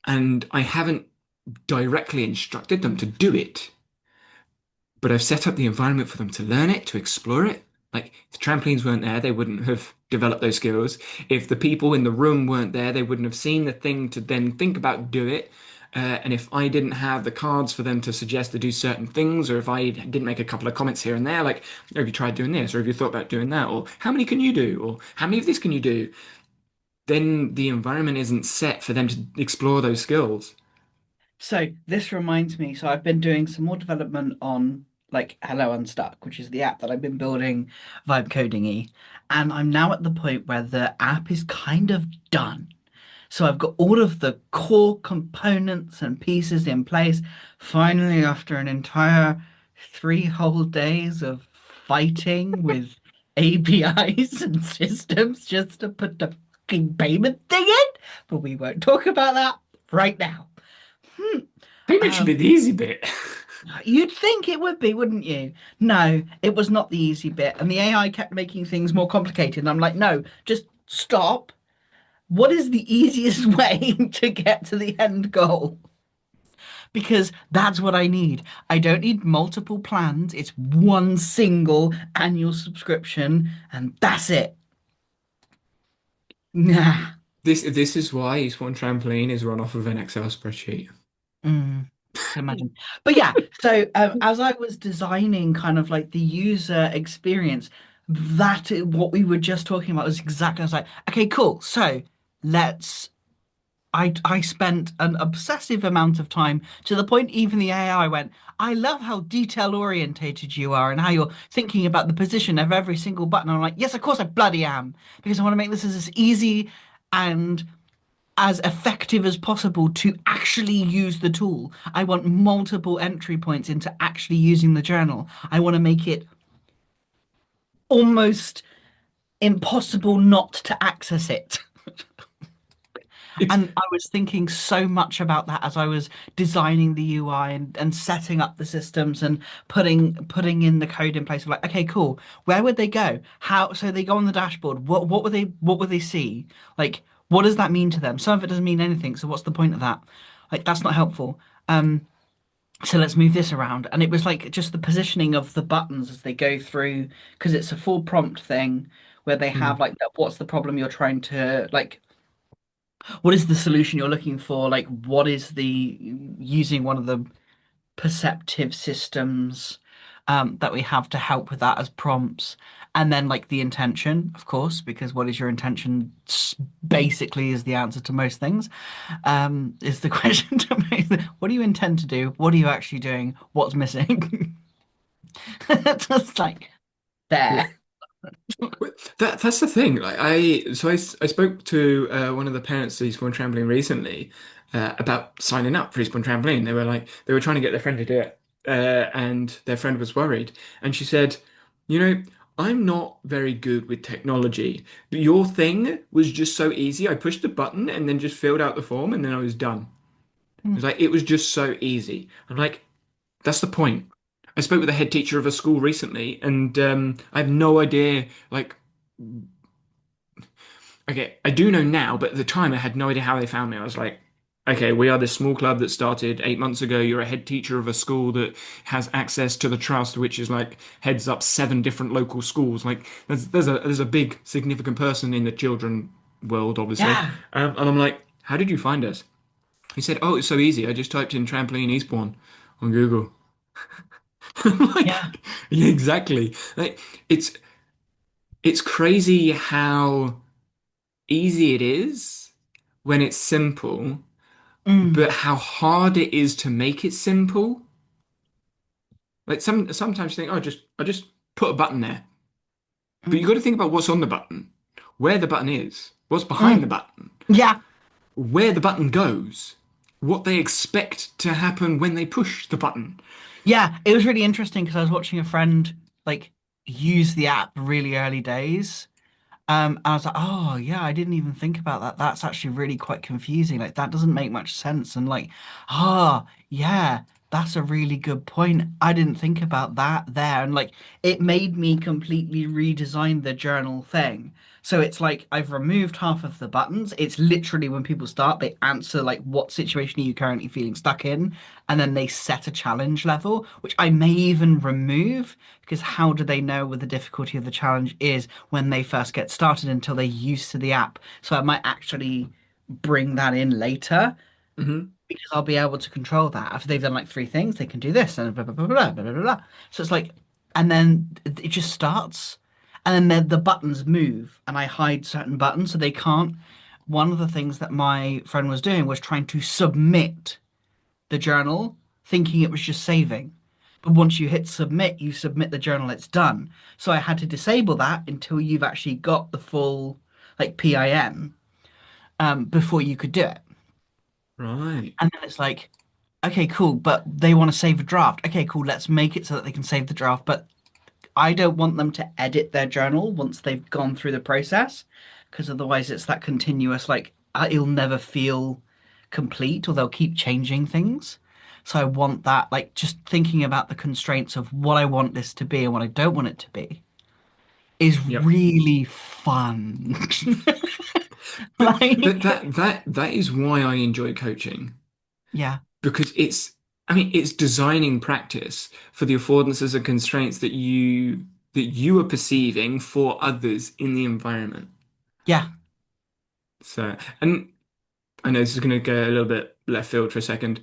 And I haven't directly instructed them to do it, but I've set up the environment for them to learn it, to explore it. Like, if the trampolines weren't there, they wouldn't have developed those skills. If the people in the room weren't there, they wouldn't have seen the thing to then think about do it. And if I didn't have the cards for them to suggest to do certain things, or if I didn't make a couple of comments here and there, like, oh, have you tried doing this, or have you thought about doing that, or how many can you do, or how many of this can you do, then the environment isn't set for them to explore those skills. So this reminds me, so I've been doing some more development on like Hello Unstuck, which is the app that I've been building vibe coding y. And I'm now at the point where the app is kind of done. So I've got all of the core components and pieces in place. Finally, after an entire 3 whole days of fighting with APIs and systems just to put the fucking payment thing in, but we won't talk about that right now. Hmm. Payment should be Um, the easy bit. you'd think it would be, wouldn't you? No, it was not the easy bit, and the AI kept making things more complicated. And I'm like, no, just stop. What is the easiest way to get to the end goal? Because that's what I need. I don't need multiple plans. It's one single annual subscription, and that's it. Nah. This is why East One Trampoline is run off of an Excel spreadsheet. Mm, can imagine. But yeah, so as I was designing kind of like the user experience, what we were just talking about was exactly, I was like, okay, cool. So let's I spent an obsessive amount of time to the point even the AI went, I love how detail orientated you are and how you're thinking about the position of every single button. I'm like, yes, of course I bloody am, because I want to make this as easy and as effective as possible to actually use the tool. I want multiple entry points into actually using the journal. I want to make it almost impossible not to access it. It's And I was thinking so much about that as I was designing the UI and setting up the systems and putting in the code in place of like, okay, cool. Where would they go? How so they go on the dashboard. What would they see? Like, what does that mean to them? Some of it doesn't mean anything, so what's the point of that? Like that's not helpful. So let's move this around. And it was like just the positioning of the buttons as they go through, because it's a full prompt thing where they have mm, like what's the problem you're trying to like what is the solution you're looking for? Like, what is the using one of the perceptive systems that we have to help with that as prompts? And then, like, the intention, of course, because what is your intention basically is the answer to most things. Is the question to me, what do you intend to do? What are you actually doing? What's missing? Just like, yeah. there. That's the thing. Like I spoke to one of the parents of Eastbourne Trampoline recently about signing up for Eastbourne Trampoline. They were trying to get their friend to do it, and their friend was worried. And she said, "You know, I'm not very good with technology, but your thing was just so easy. I pushed the button and then just filled out the form, and then I was done. It was Hmm. like it was just so easy." I'm like, "That's the point." I spoke with the head teacher of a school recently, and I have no idea like okay, I do know now, but at the time I had no idea how they found me. I was like, okay, we are this small club that started 8 months ago. You're a head teacher of a school that has access to the trust, which is like heads up 7 different local schools. Like there's a big significant person in the children world, obviously. Yeah, And I'm like, how did you find us? He said, oh, it's so easy. I just typed in trampoline Eastbourne on Google. I'm like, yeah. yeah, exactly. Like it's it's crazy how easy it is when it's simple, but Mm, how hard it is to make it simple. Like sometimes you think, oh, I just put a button there. But you mm, got to think about what's on the button, where the button is, what's behind the mm. button, Yeah, where the button goes, what they expect to happen when they push the button. yeah. It was really interesting because I was watching a friend like use the app really early days. And I was like, oh yeah, I didn't even think about that. That's actually really quite confusing. Like that doesn't make much sense. And like, ah, yeah, that's a really good point. I didn't think about that there. And like it made me completely redesign the journal thing. So it's like I've removed half of the buttons. It's literally when people start, they answer like what situation are you currently feeling stuck in? And then they set a challenge level, which I may even remove because how do they know what the difficulty of the challenge is when they first get started until they're used to the app? So I might actually bring that in later Hmm. because I'll be able to control that. After they've done like three things, they can do this and blah blah blah blah blah blah blah. So it's like, and then it just starts, and then the buttons move, and I hide certain buttons so they can't. One of the things that my friend was doing was trying to submit the journal, thinking it was just saving. But once you hit submit, you submit the journal, it's done. So I had to disable that until you've actually got the full like PIN before you could do it. Right. And then it's like, okay, cool, but they want to save a draft. Okay, cool, let's make it so that they can save the draft. But I don't want them to edit their journal once they've gone through the process, because otherwise it's that continuous, like, it'll never feel complete or they'll keep changing things. So I want that, like, just thinking about the constraints of what I want this to be and what I don't want it to be is Yep. really fun. But Like, that is why I enjoy coaching yeah, because I mean it's designing practice for the affordances and constraints that you are perceiving for others in the environment. yeah. So, and I know this is going to go a little bit left field for a second,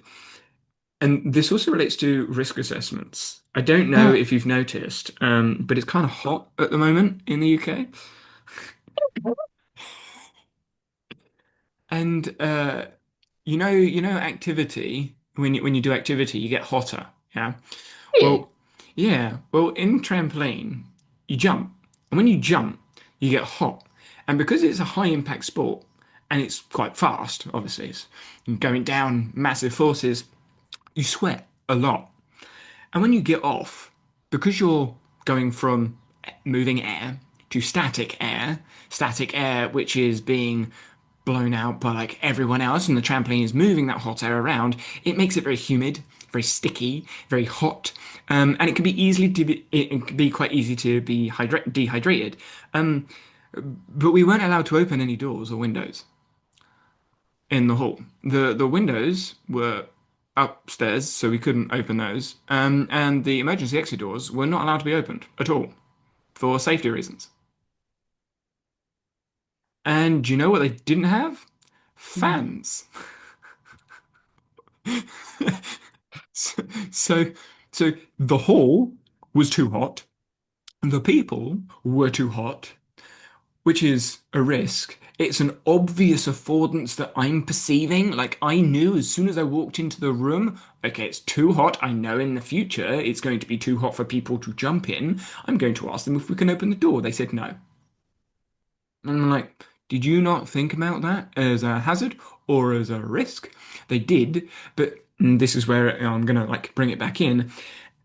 and this also relates to risk assessments. I don't know Mm. if you've noticed, but it's kind of hot at the moment in the UK. And activity when you do activity, you get hotter. Yeah. Yeah. Well, yeah. Well, in trampoline, you jump, and when you jump, you get hot. And because it's a high impact sport and it's quite fast, obviously, it's going down massive forces, you sweat a lot. And when you get off, because you're going from moving air to static air, which is being blown out by like everyone else, and the trampoline is moving that hot air around, it makes it very humid, very sticky, very hot, and it can be quite easy to be dehydrated. Um, but we weren't allowed to open any doors or windows in the hall. The windows were upstairs, so we couldn't open those. And the emergency exit doors were not allowed to be opened at all for safety reasons. And do you know what they didn't have? Mm. Fans. So, so, so the hall was too hot. The people were too hot, which is a risk. It's an obvious affordance that I'm perceiving. Like I knew as soon as I walked into the room, okay, it's too hot. I know in the future it's going to be too hot for people to jump in. I'm going to ask them if we can open the door. They said no. And I'm like, did you not think about that as a hazard or as a risk? They did, but this is where I'm gonna like bring it back in.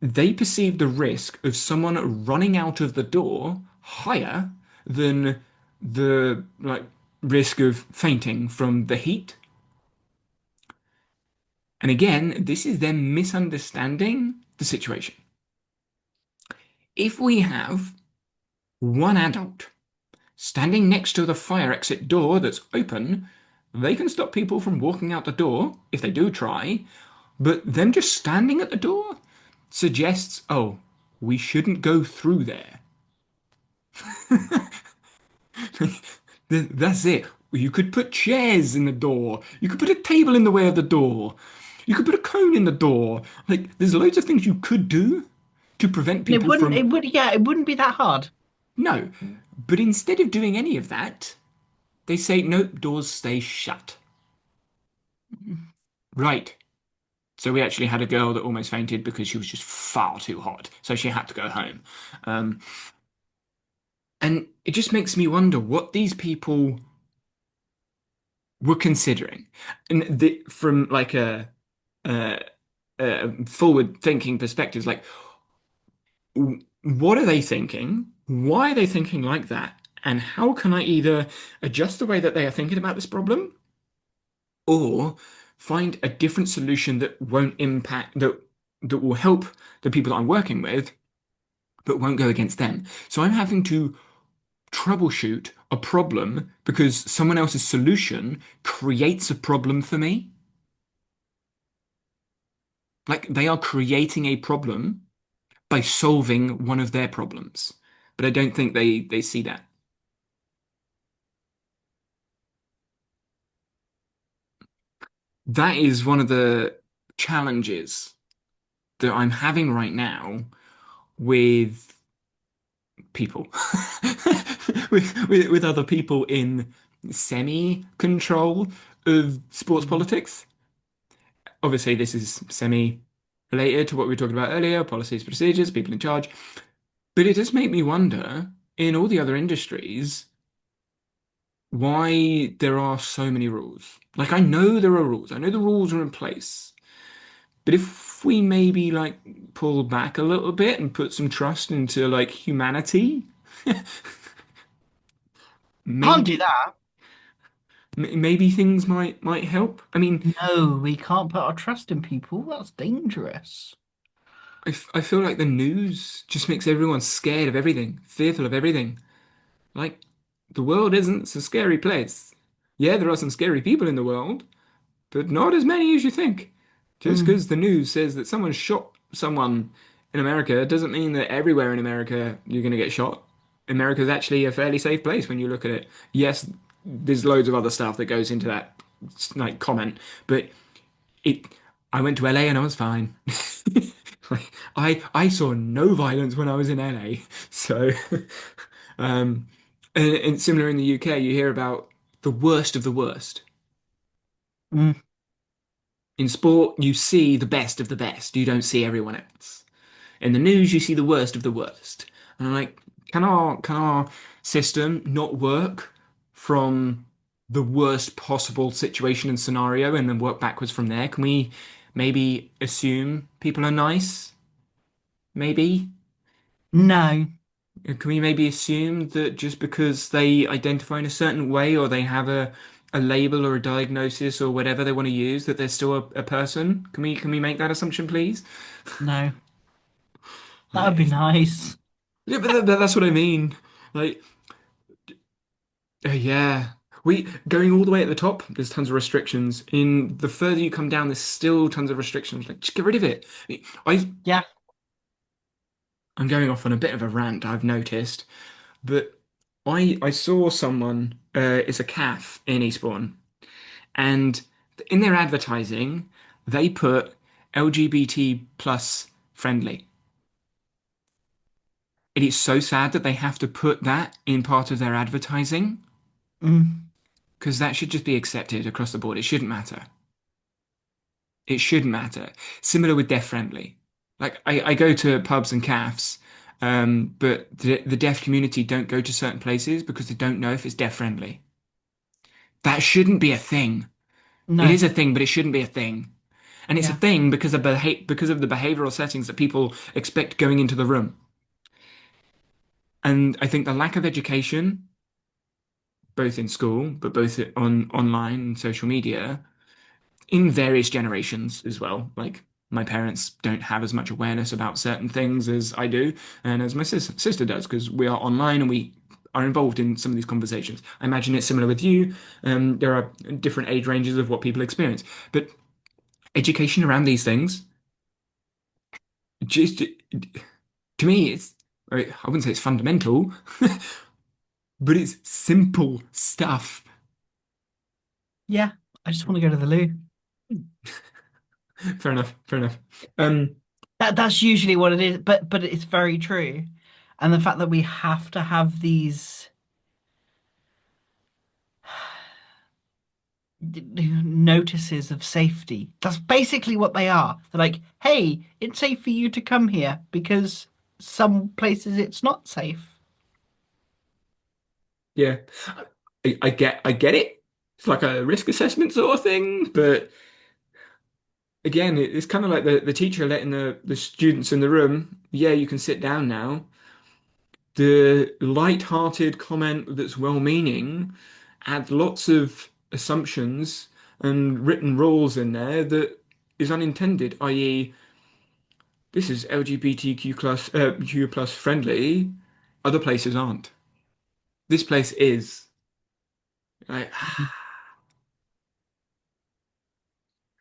They perceived the risk of someone running out of the door higher than the like risk of fainting from the heat. And again, this is them misunderstanding the situation. If we have one adult standing next to the fire exit door that's open, They can stop people from walking out the door if they do try, but them just standing at the door suggests, oh, we shouldn't go through there. That's it. You could put chairs in the door. You could put a table in the way of the door. You could put a cone in the door. Like, there's loads of things you could do to prevent It people wouldn't, from. it would, yeah, it wouldn't be that hard. No. But instead of doing any of that, they say, nope, doors stay shut. Right. So we actually had a girl that almost fainted because she was just far too hot. So she had to go home. Um, and it just makes me wonder what these people were considering. And from like a, a forward-thinking perspective, like what are they thinking? Why are they thinking like that? And how can I either adjust the way that they are thinking about this problem or find a different solution that won't impact that will help the people that I'm working with, but won't go against them. So I'm having to troubleshoot a problem because someone else's solution creates a problem for me. Like they are creating a problem by solving one of their problems. But I don't think they see that. That is one of the challenges that I'm having right now with people, with other people in semi-control of sports Mm. politics. Obviously, this is semi-related to what we were talking about earlier, policies, procedures, people in charge. But it does make me wonder, in all the other industries, why there are so many rules. Like, I know there are rules. I know the rules are in place. But if we maybe like pull back a little bit and put some trust into like humanity, Can't do maybe that. maybe things might help. I mean, No, we can't put our trust in people. That's dangerous. I feel like the news just makes everyone scared of everything, fearful of everything. Like, the world isn't a scary place. Yeah, there are some scary people in the world, but not as many as you think. Just Mm, because the news says that someone shot someone in America doesn't mean that everywhere in America you're going to get shot. America's actually a fairly safe place when you look at it. Yes, there's loads of other stuff that goes into that like comment, but it. I went to LA and I was fine. Like, I saw no violence when I was in LA. So, um, and similar in the UK, you hear about the worst of the worst. mm. In sport, you see the best of the best. You don't see everyone else. In the news, you see the worst of the worst. And I'm like, can our system not work from the worst possible situation and scenario and then work backwards from there? Can we maybe assume people are nice? Maybe. No, Can we maybe assume that just because they identify in a certain way or they have a label or a diagnosis or whatever they want to use, that they're still a person? Can we make that assumption, please? no. That would be Like, nice. yeah, but that's what I mean. Like, yeah, we going all the way at the top. There's tons of restrictions. In the further you come down, there's still tons of restrictions. Like, just get rid of it. I Yeah. I'm going off on a bit of a rant. I've noticed, but I saw someone. It's a calf in Eastbourne, and in their advertising, they put LGBT plus friendly. It is so sad that they have to put that in part of their advertising Mm. because that should just be accepted across the board. It shouldn't matter. It shouldn't matter. Similar with deaf friendly. Like I go to pubs and cafes, but the deaf community don't go to certain places because they don't know if it's deaf friendly. That shouldn't be a thing. It No. is a thing, but it shouldn't be a thing. And it's a Yeah. thing because of the behavioral settings that people expect going into the room. And I think the lack of education, both in school, but both on online and social media, in various generations as well. Like my parents don't have as much awareness about certain things as I do, and as my sister does, because we are online and we are involved in some of these conversations. I imagine it's similar with you. There are different age ranges of what people experience, but education around these things, just to me, I wouldn't say it's fundamental, but it's simple stuff. Yeah, I just want to go to the loo. Fair enough. Fair enough. Um, That's usually what it is, but it's very true. And the fact that we have to have these notices of safety. That's basically what they are. They're like, hey, it's safe for you to come here because some places it's not safe. yeah, I get it. It's like a risk assessment sort of thing, but again, it's kind of like the teacher letting the students in the room, yeah, you can sit down now. The light-hearted comment that's well-meaning adds lots of assumptions and written rules in there that is unintended, i.e., this is LGBTQ Q plus friendly. Other places aren't. This place is. Like,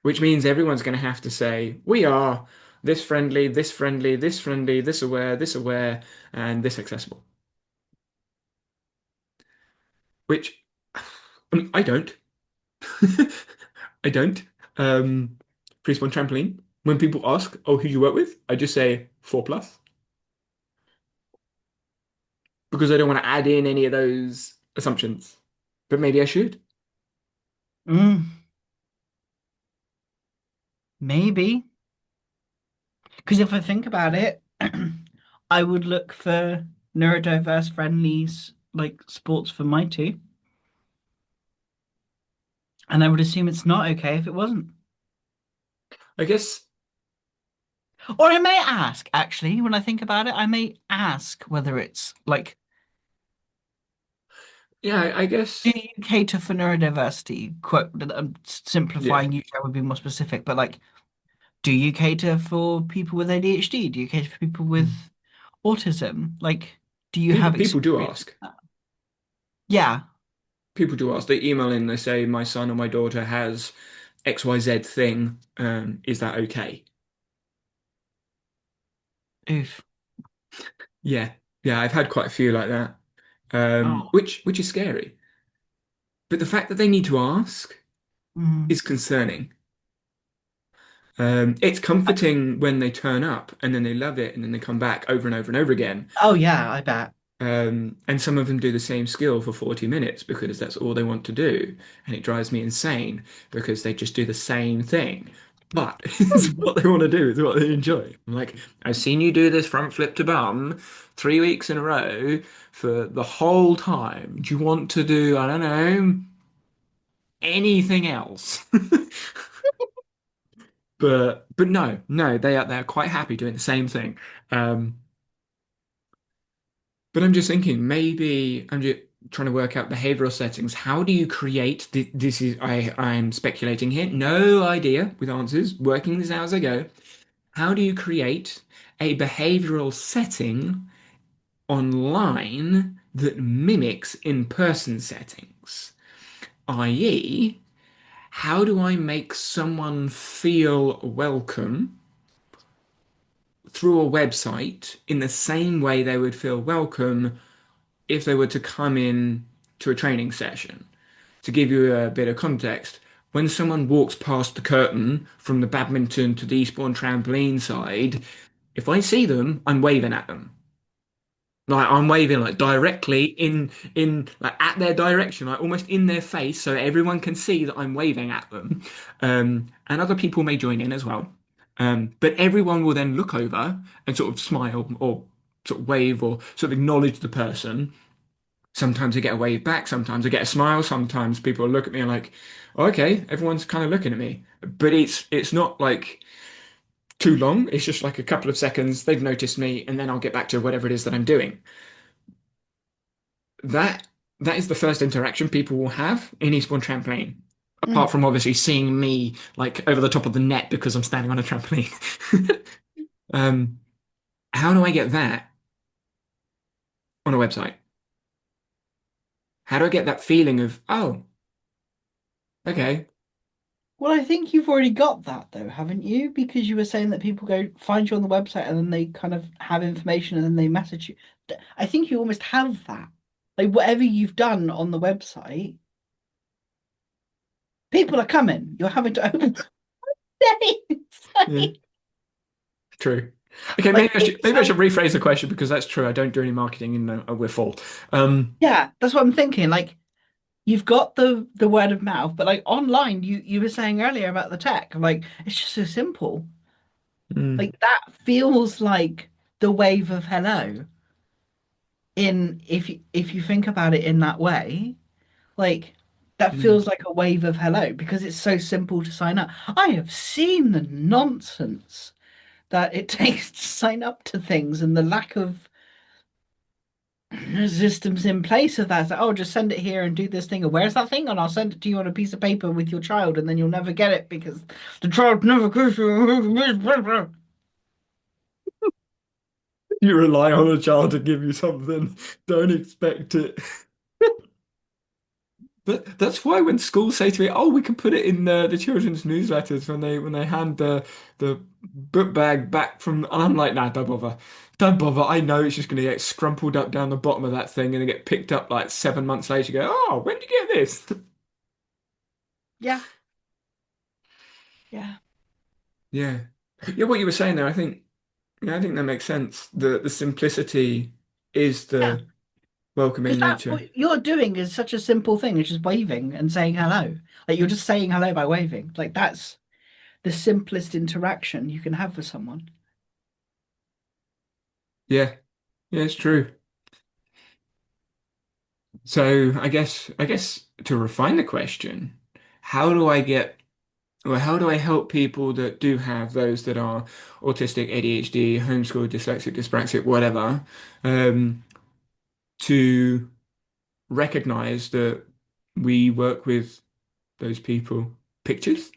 which means everyone's going to have to say, we are this friendly, this friendly, this friendly, this aware, and this accessible. Which I mean, I don't. I don't. Um, Prespawn trampoline. When people ask, "Oh, who do you work with?" I just say 4 plus because I don't want to add in any of those assumptions. But maybe I should. Mm, maybe. Because if I think about it, I would look for neurodiverse friendly like sports for my two. And I would assume it's not okay if it wasn't. I guess. Or I may ask, actually, when I think about it, I may ask whether it's like, Yeah, I do guess. you cater for neurodiversity? Quote, I'm Yeah. simplifying, usually I would be more specific, but like, do you cater for people with ADHD? Do you cater for people with autism? Like, do you have People do experience with ask. that? Yeah. People do ask. They email in. They say, "My son or my daughter has XYZ thing. Is that okay?" Oof. Yeah, yeah. I've had quite a few like that. Oh. Which is scary. But the fact that they need to ask Mm. is concerning. It's comforting when they turn up and then they love it and then they come back over and over and over again. Oh yeah, I bet. And some of them do the same skill for 40 minutes because that's all they want to do. And it drives me insane because they just do the same thing. But it's what they want to do, it's what they enjoy. I'm like, I've seen you do this front flip to bum 3 weeks in a row for the whole time. Do you want to do, I don't know, anything else? But no, no, they're quite happy doing the same thing. Um, but I'm just thinking maybe I'm just trying to work out behavioral settings. How do you create this is I'm speculating here. No idea with answers, working this out as I go. How do you create a behavioral setting online that mimics in-person settings? I.e., how do I make someone feel welcome through a website in the same way they would feel welcome if they were to come in to a training session. To give you a bit of context, when someone walks past the curtain from the badminton to the Eastbourne trampoline side, if I see them, I'm waving at them. Like I'm waving like directly in like at their direction, like almost in their face, so everyone can see that I'm waving at them. And other people may join in as well. But everyone will then look over and sort of smile or sort of wave or sort of acknowledge the person. Sometimes I get a wave back, sometimes I get a smile, sometimes people look at me and like, "Oh, okay, everyone's kind of looking at me. But it's not like too long. It's just like a couple of seconds. They've noticed me, and then I'll get back to whatever it is that I'm doing. That that is the first interaction people will have in Eastbourne Trampoline. Apart Mm. from obviously seeing me like over the top of the net because I'm standing on a trampoline. Um, how do I get that on a website? How do I get that feeling of, oh, okay. Well, I think you've already got that though, haven't you? Because you were saying that people go find you on the website and then they kind of have information and then they message you. I think you almost have that. Like whatever you've done on the website, people are coming. You're having to open days. Yeah, true. Okay, Like it maybe I should sounds. rephrase the question because that's true. I don't do any marketing and we're full. Um, Yeah, that's what I'm thinking. Like you've got the word of mouth, but like online, you were saying earlier about the tech. Like it's just so simple. mm, Like that feels like the wave of hello. In if you think about it in that way, like that mm, feels like a wave of hello because it's so simple to sign up. I have seen the nonsense that it takes to sign up to things and the lack of systems in place of that. It's like, oh, just send it here and do this thing. And where's that thing? And I'll send it to you on a piece of paper with your child, and then you'll never get it because the child never goes. you rely on a child to give you something. Don't expect it. But that's why when schools say to me, "Oh, we can put it in the children's newsletters when they hand the book bag back from," and I'm like, "Nah, don't bother, don't bother. I know it's just going to get scrumpled up down the bottom of that thing and get picked up like 7 months later. You go, oh, when did you get this?" Yeah, yeah, Yeah, yeah. What you were saying there, I think, yeah, I think that makes sense. The simplicity is yeah. the Because welcoming that nature. what you're doing is such a simple thing. It's just waving and saying hello. Like you're just saying hello by waving. Like that's the simplest interaction you can have with someone. Yeah, yeah, it's true. So I guess to refine the question, how do I get well, how do I help people that do have those that are autistic, ADHD, homeschooled, dyslexic, dyspraxic, whatever, um, to recognize that we work with those people? Pictures?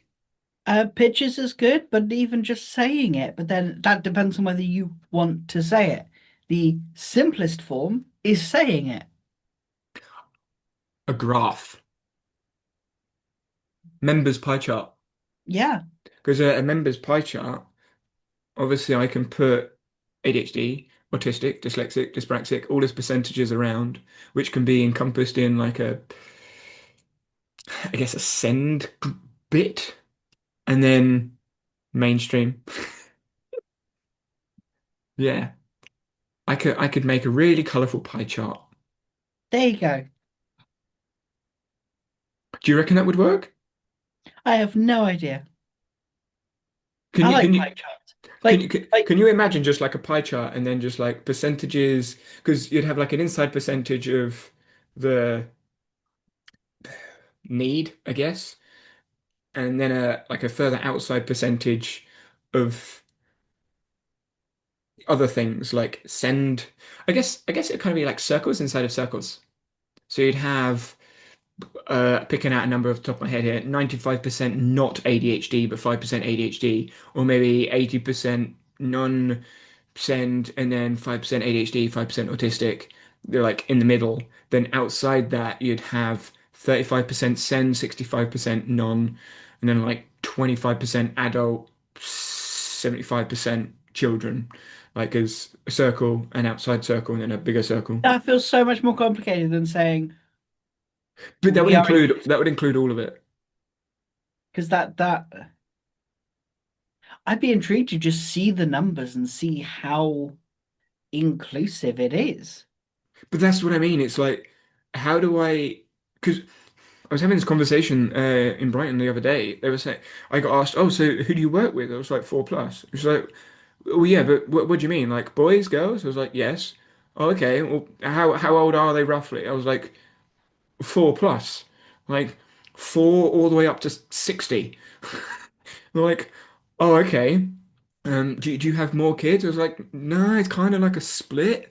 Pictures is good, but even just saying it, but then that depends on whether you want to say it. The simplest form is saying it. A graph? Members pie chart? Yeah, Because a members pie chart, obviously I can put ADHD, autistic, dyslexic, dyspraxic, all those percentages around, which can be encompassed in like I guess a send bit, and then mainstream. Yeah, I could make a really colorful pie chart. there you go. Do you reckon that would work? I have no idea. I Can like you pie charts. Like, like, can you imagine just like a pie chart and then just like percentages? Because you'd have like an inside percentage of the need, I guess, and then a like a further outside percentage of other things like send. I guess it'd kind of be like circles inside of circles. So you'd have picking out a number off the top of my head here, 95% not ADHD, but 5% ADHD, or maybe 80% non-send and then 5% ADHD, 5% autistic. They're like in the middle. Then outside that, you'd have 35% send, 65% non, and then like 25% adult, 75% children, like as a circle, an outside circle, and then a bigger circle. that feels so much more complicated than saying But we are that would include all of it. because that I'd be intrigued to just see the numbers and see how inclusive it is. But that's what I mean. It's like, how do I? Because I was having this conversation in Brighton the other day. They were saying, I got asked, "Oh, so who do you work with?" I was like, 4 plus. It was like, "Oh yeah, but what do you mean? Like boys, girls?" I was like, "Yes." Oh, okay. Well, how old are they roughly? I was like, 4 plus, like four all the way up to 60. They're like, "Oh, okay. Do you have more kids?" I was like, "No, it's kind of like a split."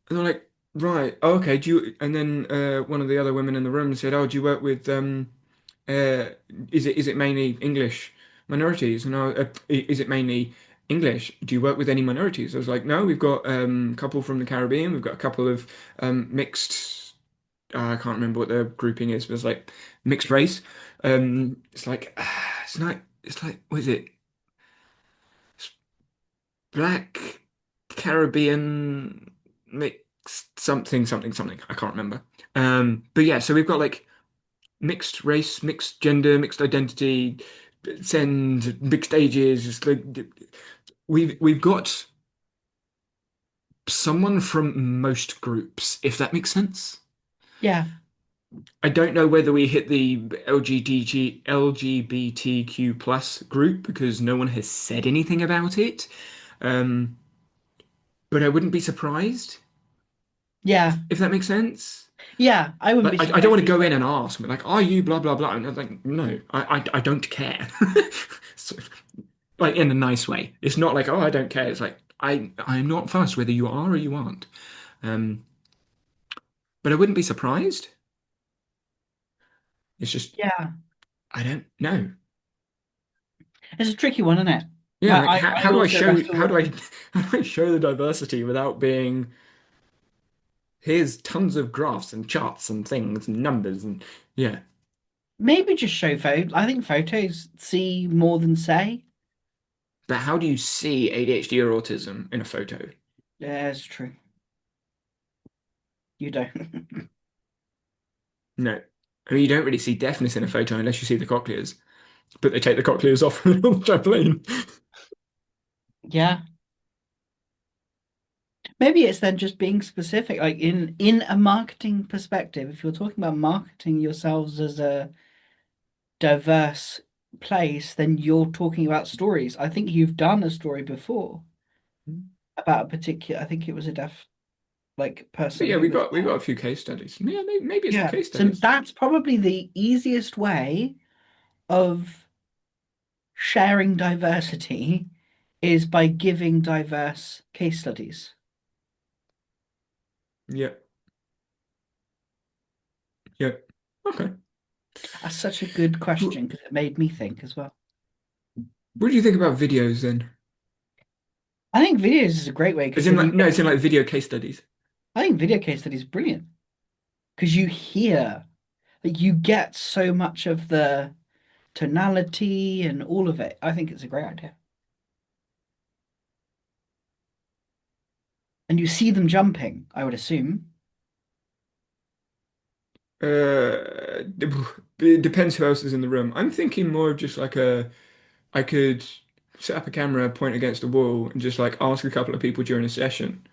And they're like, right, oh, okay. Do you? And then one of the other women in the room said, "Oh, do you work with uh, is it mainly English minorities?" And is it mainly English? Do you work with any minorities? I was like, "No, we've got a couple from the Caribbean. We've got a couple of mixed I can't remember what the grouping is, but it's like mixed race. It's like it's like what is it? It's Black Caribbean mixed something something something. I can't remember. But yeah, so we've got like mixed race, mixed gender, mixed identity, send mixed ages. It's like we've got someone from most groups, if that makes sense. Yeah, I don't know whether we hit the LGBTQ plus group because no one has said anything about it. Um, but I wouldn't be surprised yeah, if that makes sense. yeah. I wouldn't Like be I don't want surprised to go either. in and ask, like, are you blah blah blah? And I'm like, no, I don't care. So, like in a nice way. It's not like, oh, I don't care. It's like I'm not fussed whether you are or you aren't. Um, but I wouldn't be surprised. It's just Yeah, I don't know. it's a tricky one, isn't it? Yeah, like I how do I also show wrestle how do with I how do I show the diversity without being here's tons of graphs and charts and things and numbers and yeah. maybe just show photo. I think photos see more than say. But how do you see ADHD or autism in a photo? Yeah, it's true. You don't. No. I mean you don't really see deafness in a photo unless you see the cochlears. But they take the cochlears off on the trampoline. Yeah. Maybe it's then just being specific, like in a marketing perspective, if you're talking about marketing yourselves as a diverse place, then you're talking about stories. I think you've done a story before about a particular, I think it was a deaf like But person yeah, who we was got we deaf. got a few case studies. Yeah, maybe it's the Yeah. case So studies. that's probably the easiest way of sharing diversity is by giving diverse case studies. Yeah, yeah. Okay. That's such a good Wh- question because it made me think as well. What do you think about videos then? I think videos is a great way because As in then you like no, get it's in like video case studies. I think video case studies brilliant because you hear, like, you get so much of the tonality and all of it. I think it's a great idea. And you see them jumping, I would assume. It depends who else is in the room. I'm thinking more of just like I could set up a camera, point against a wall, and just like ask a couple of people during a session.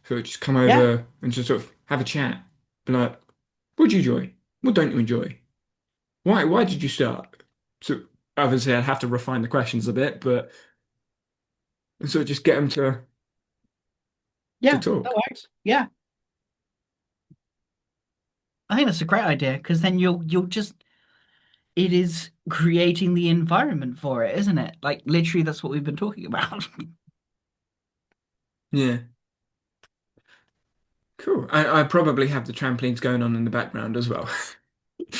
So just come Yeah, over and just sort of have a chat. Be like, what do you enjoy? What don't you enjoy? Why did you start? So obviously I'd have to refine the questions a bit, but sort of just get them to yeah, that talk. works. Yeah, I think that's a great idea because then you'll just it is creating the environment for it, isn't it? Like literally that's what we've been talking about. Yeah. Cool. I probably have the trampolines going on in the background as well.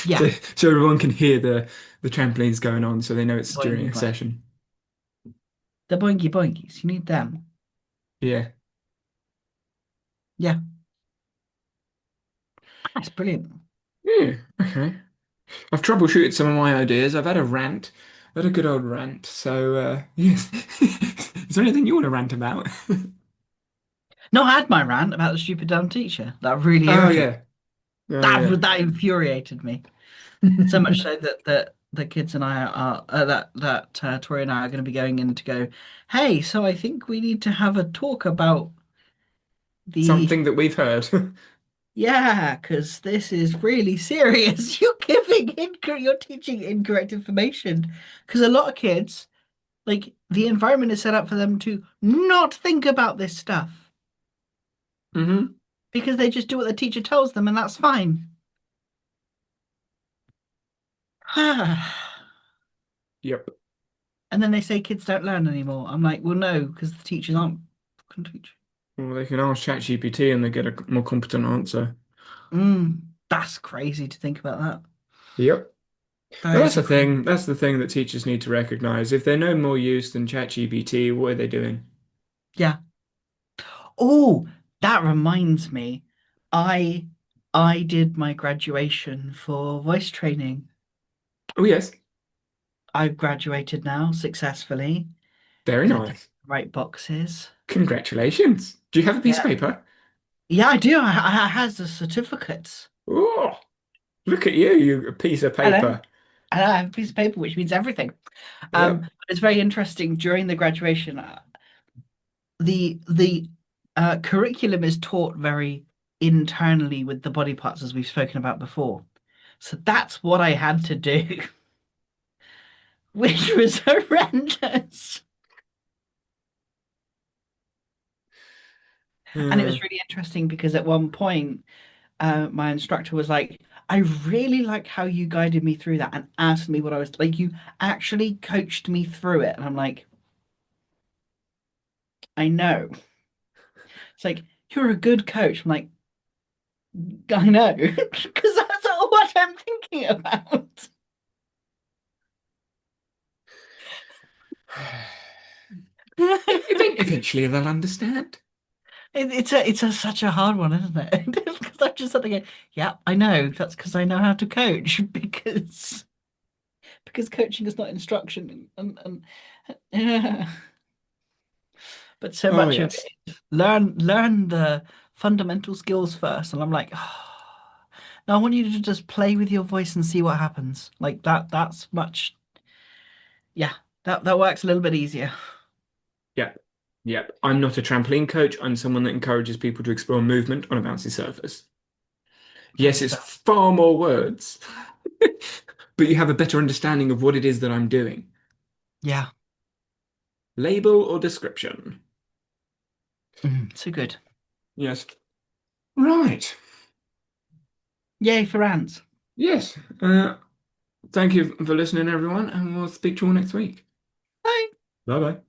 Yeah, So everyone can hear the trampolines going on so they know it's during boingy a boingy. session. The boingy boingies, you need them. Yeah. Yeah, that's brilliant. Yeah. Okay. I've troubleshooted some of my ideas. I've had a rant. I've had a good old rant. So yes. Is there anything you want to rant about? No, I had my rant about the stupid dumb teacher. That really Oh irritated. yeah. Oh yeah. That infuriated me so much so that the kids and I are Tori and I are going to be going in to go. Hey, so I think we need to have a talk about the Something that we've heard. yeah, because this is really serious. You're teaching incorrect information because a lot of kids like the environment is set up for them to not think about this stuff hmm because they just do what the teacher tells them and that's fine. Yep. And then they say kids don't learn anymore. I'm like, well, no, because the teachers aren't fucking teaching. Well, they can ask ChatGPT and they get a more competent answer. That's crazy to think about that. Yep. That Well, is that's a the crazy. thing. That's the thing that teachers need to recognize. If they're no more use than ChatGPT, what are they doing? Yeah. Oh, that reminds me. I I did my graduation for voice training. Oh, yes. I've graduated now successfully Very because I ticked nice. the right boxes. Congratulations. Do you have a piece of Yeah. paper? Yeah, I do. I has the certificates. Oh, look at you, you piece of I know. paper. I know, I have a piece of paper, which means everything. Yep. It's very interesting during the graduation. The curriculum is taught very internally with the body parts, as we've spoken about before. So that's what I had to do, which was horrendous. And it Uh, was really interesting because at one point, my instructor was like, I really like how you guided me through that and asked me what I was like. You actually coached me through it. And I'm like, I know. It's like, you're a good coach. I'm like, I know, because that's all what I'm thinking about. Eventually they'll understand. It's such a hard one, isn't it? Because I'm just sitting there, yeah, I know. That's because I know how to coach because coaching is not instruction and yeah. But so Oh, much of yes. it learn the fundamental skills first, and I'm like, oh, no, I want you to just play with your voice and see what happens. Like that. That's much. Yeah, that works a little bit easier. Yep. Yep. I'm not a trampoline coach. I'm someone that encourages people to explore movement on a bouncy surface. Great Yes, it's stuff. far more words, but you have a better understanding of what it is that I'm doing. Yeah, Label or description? so good. Yes. Right. Yay for ants. Yes. Thank you for listening, everyone, and we'll speak to you all next week. Bye. Bye bye.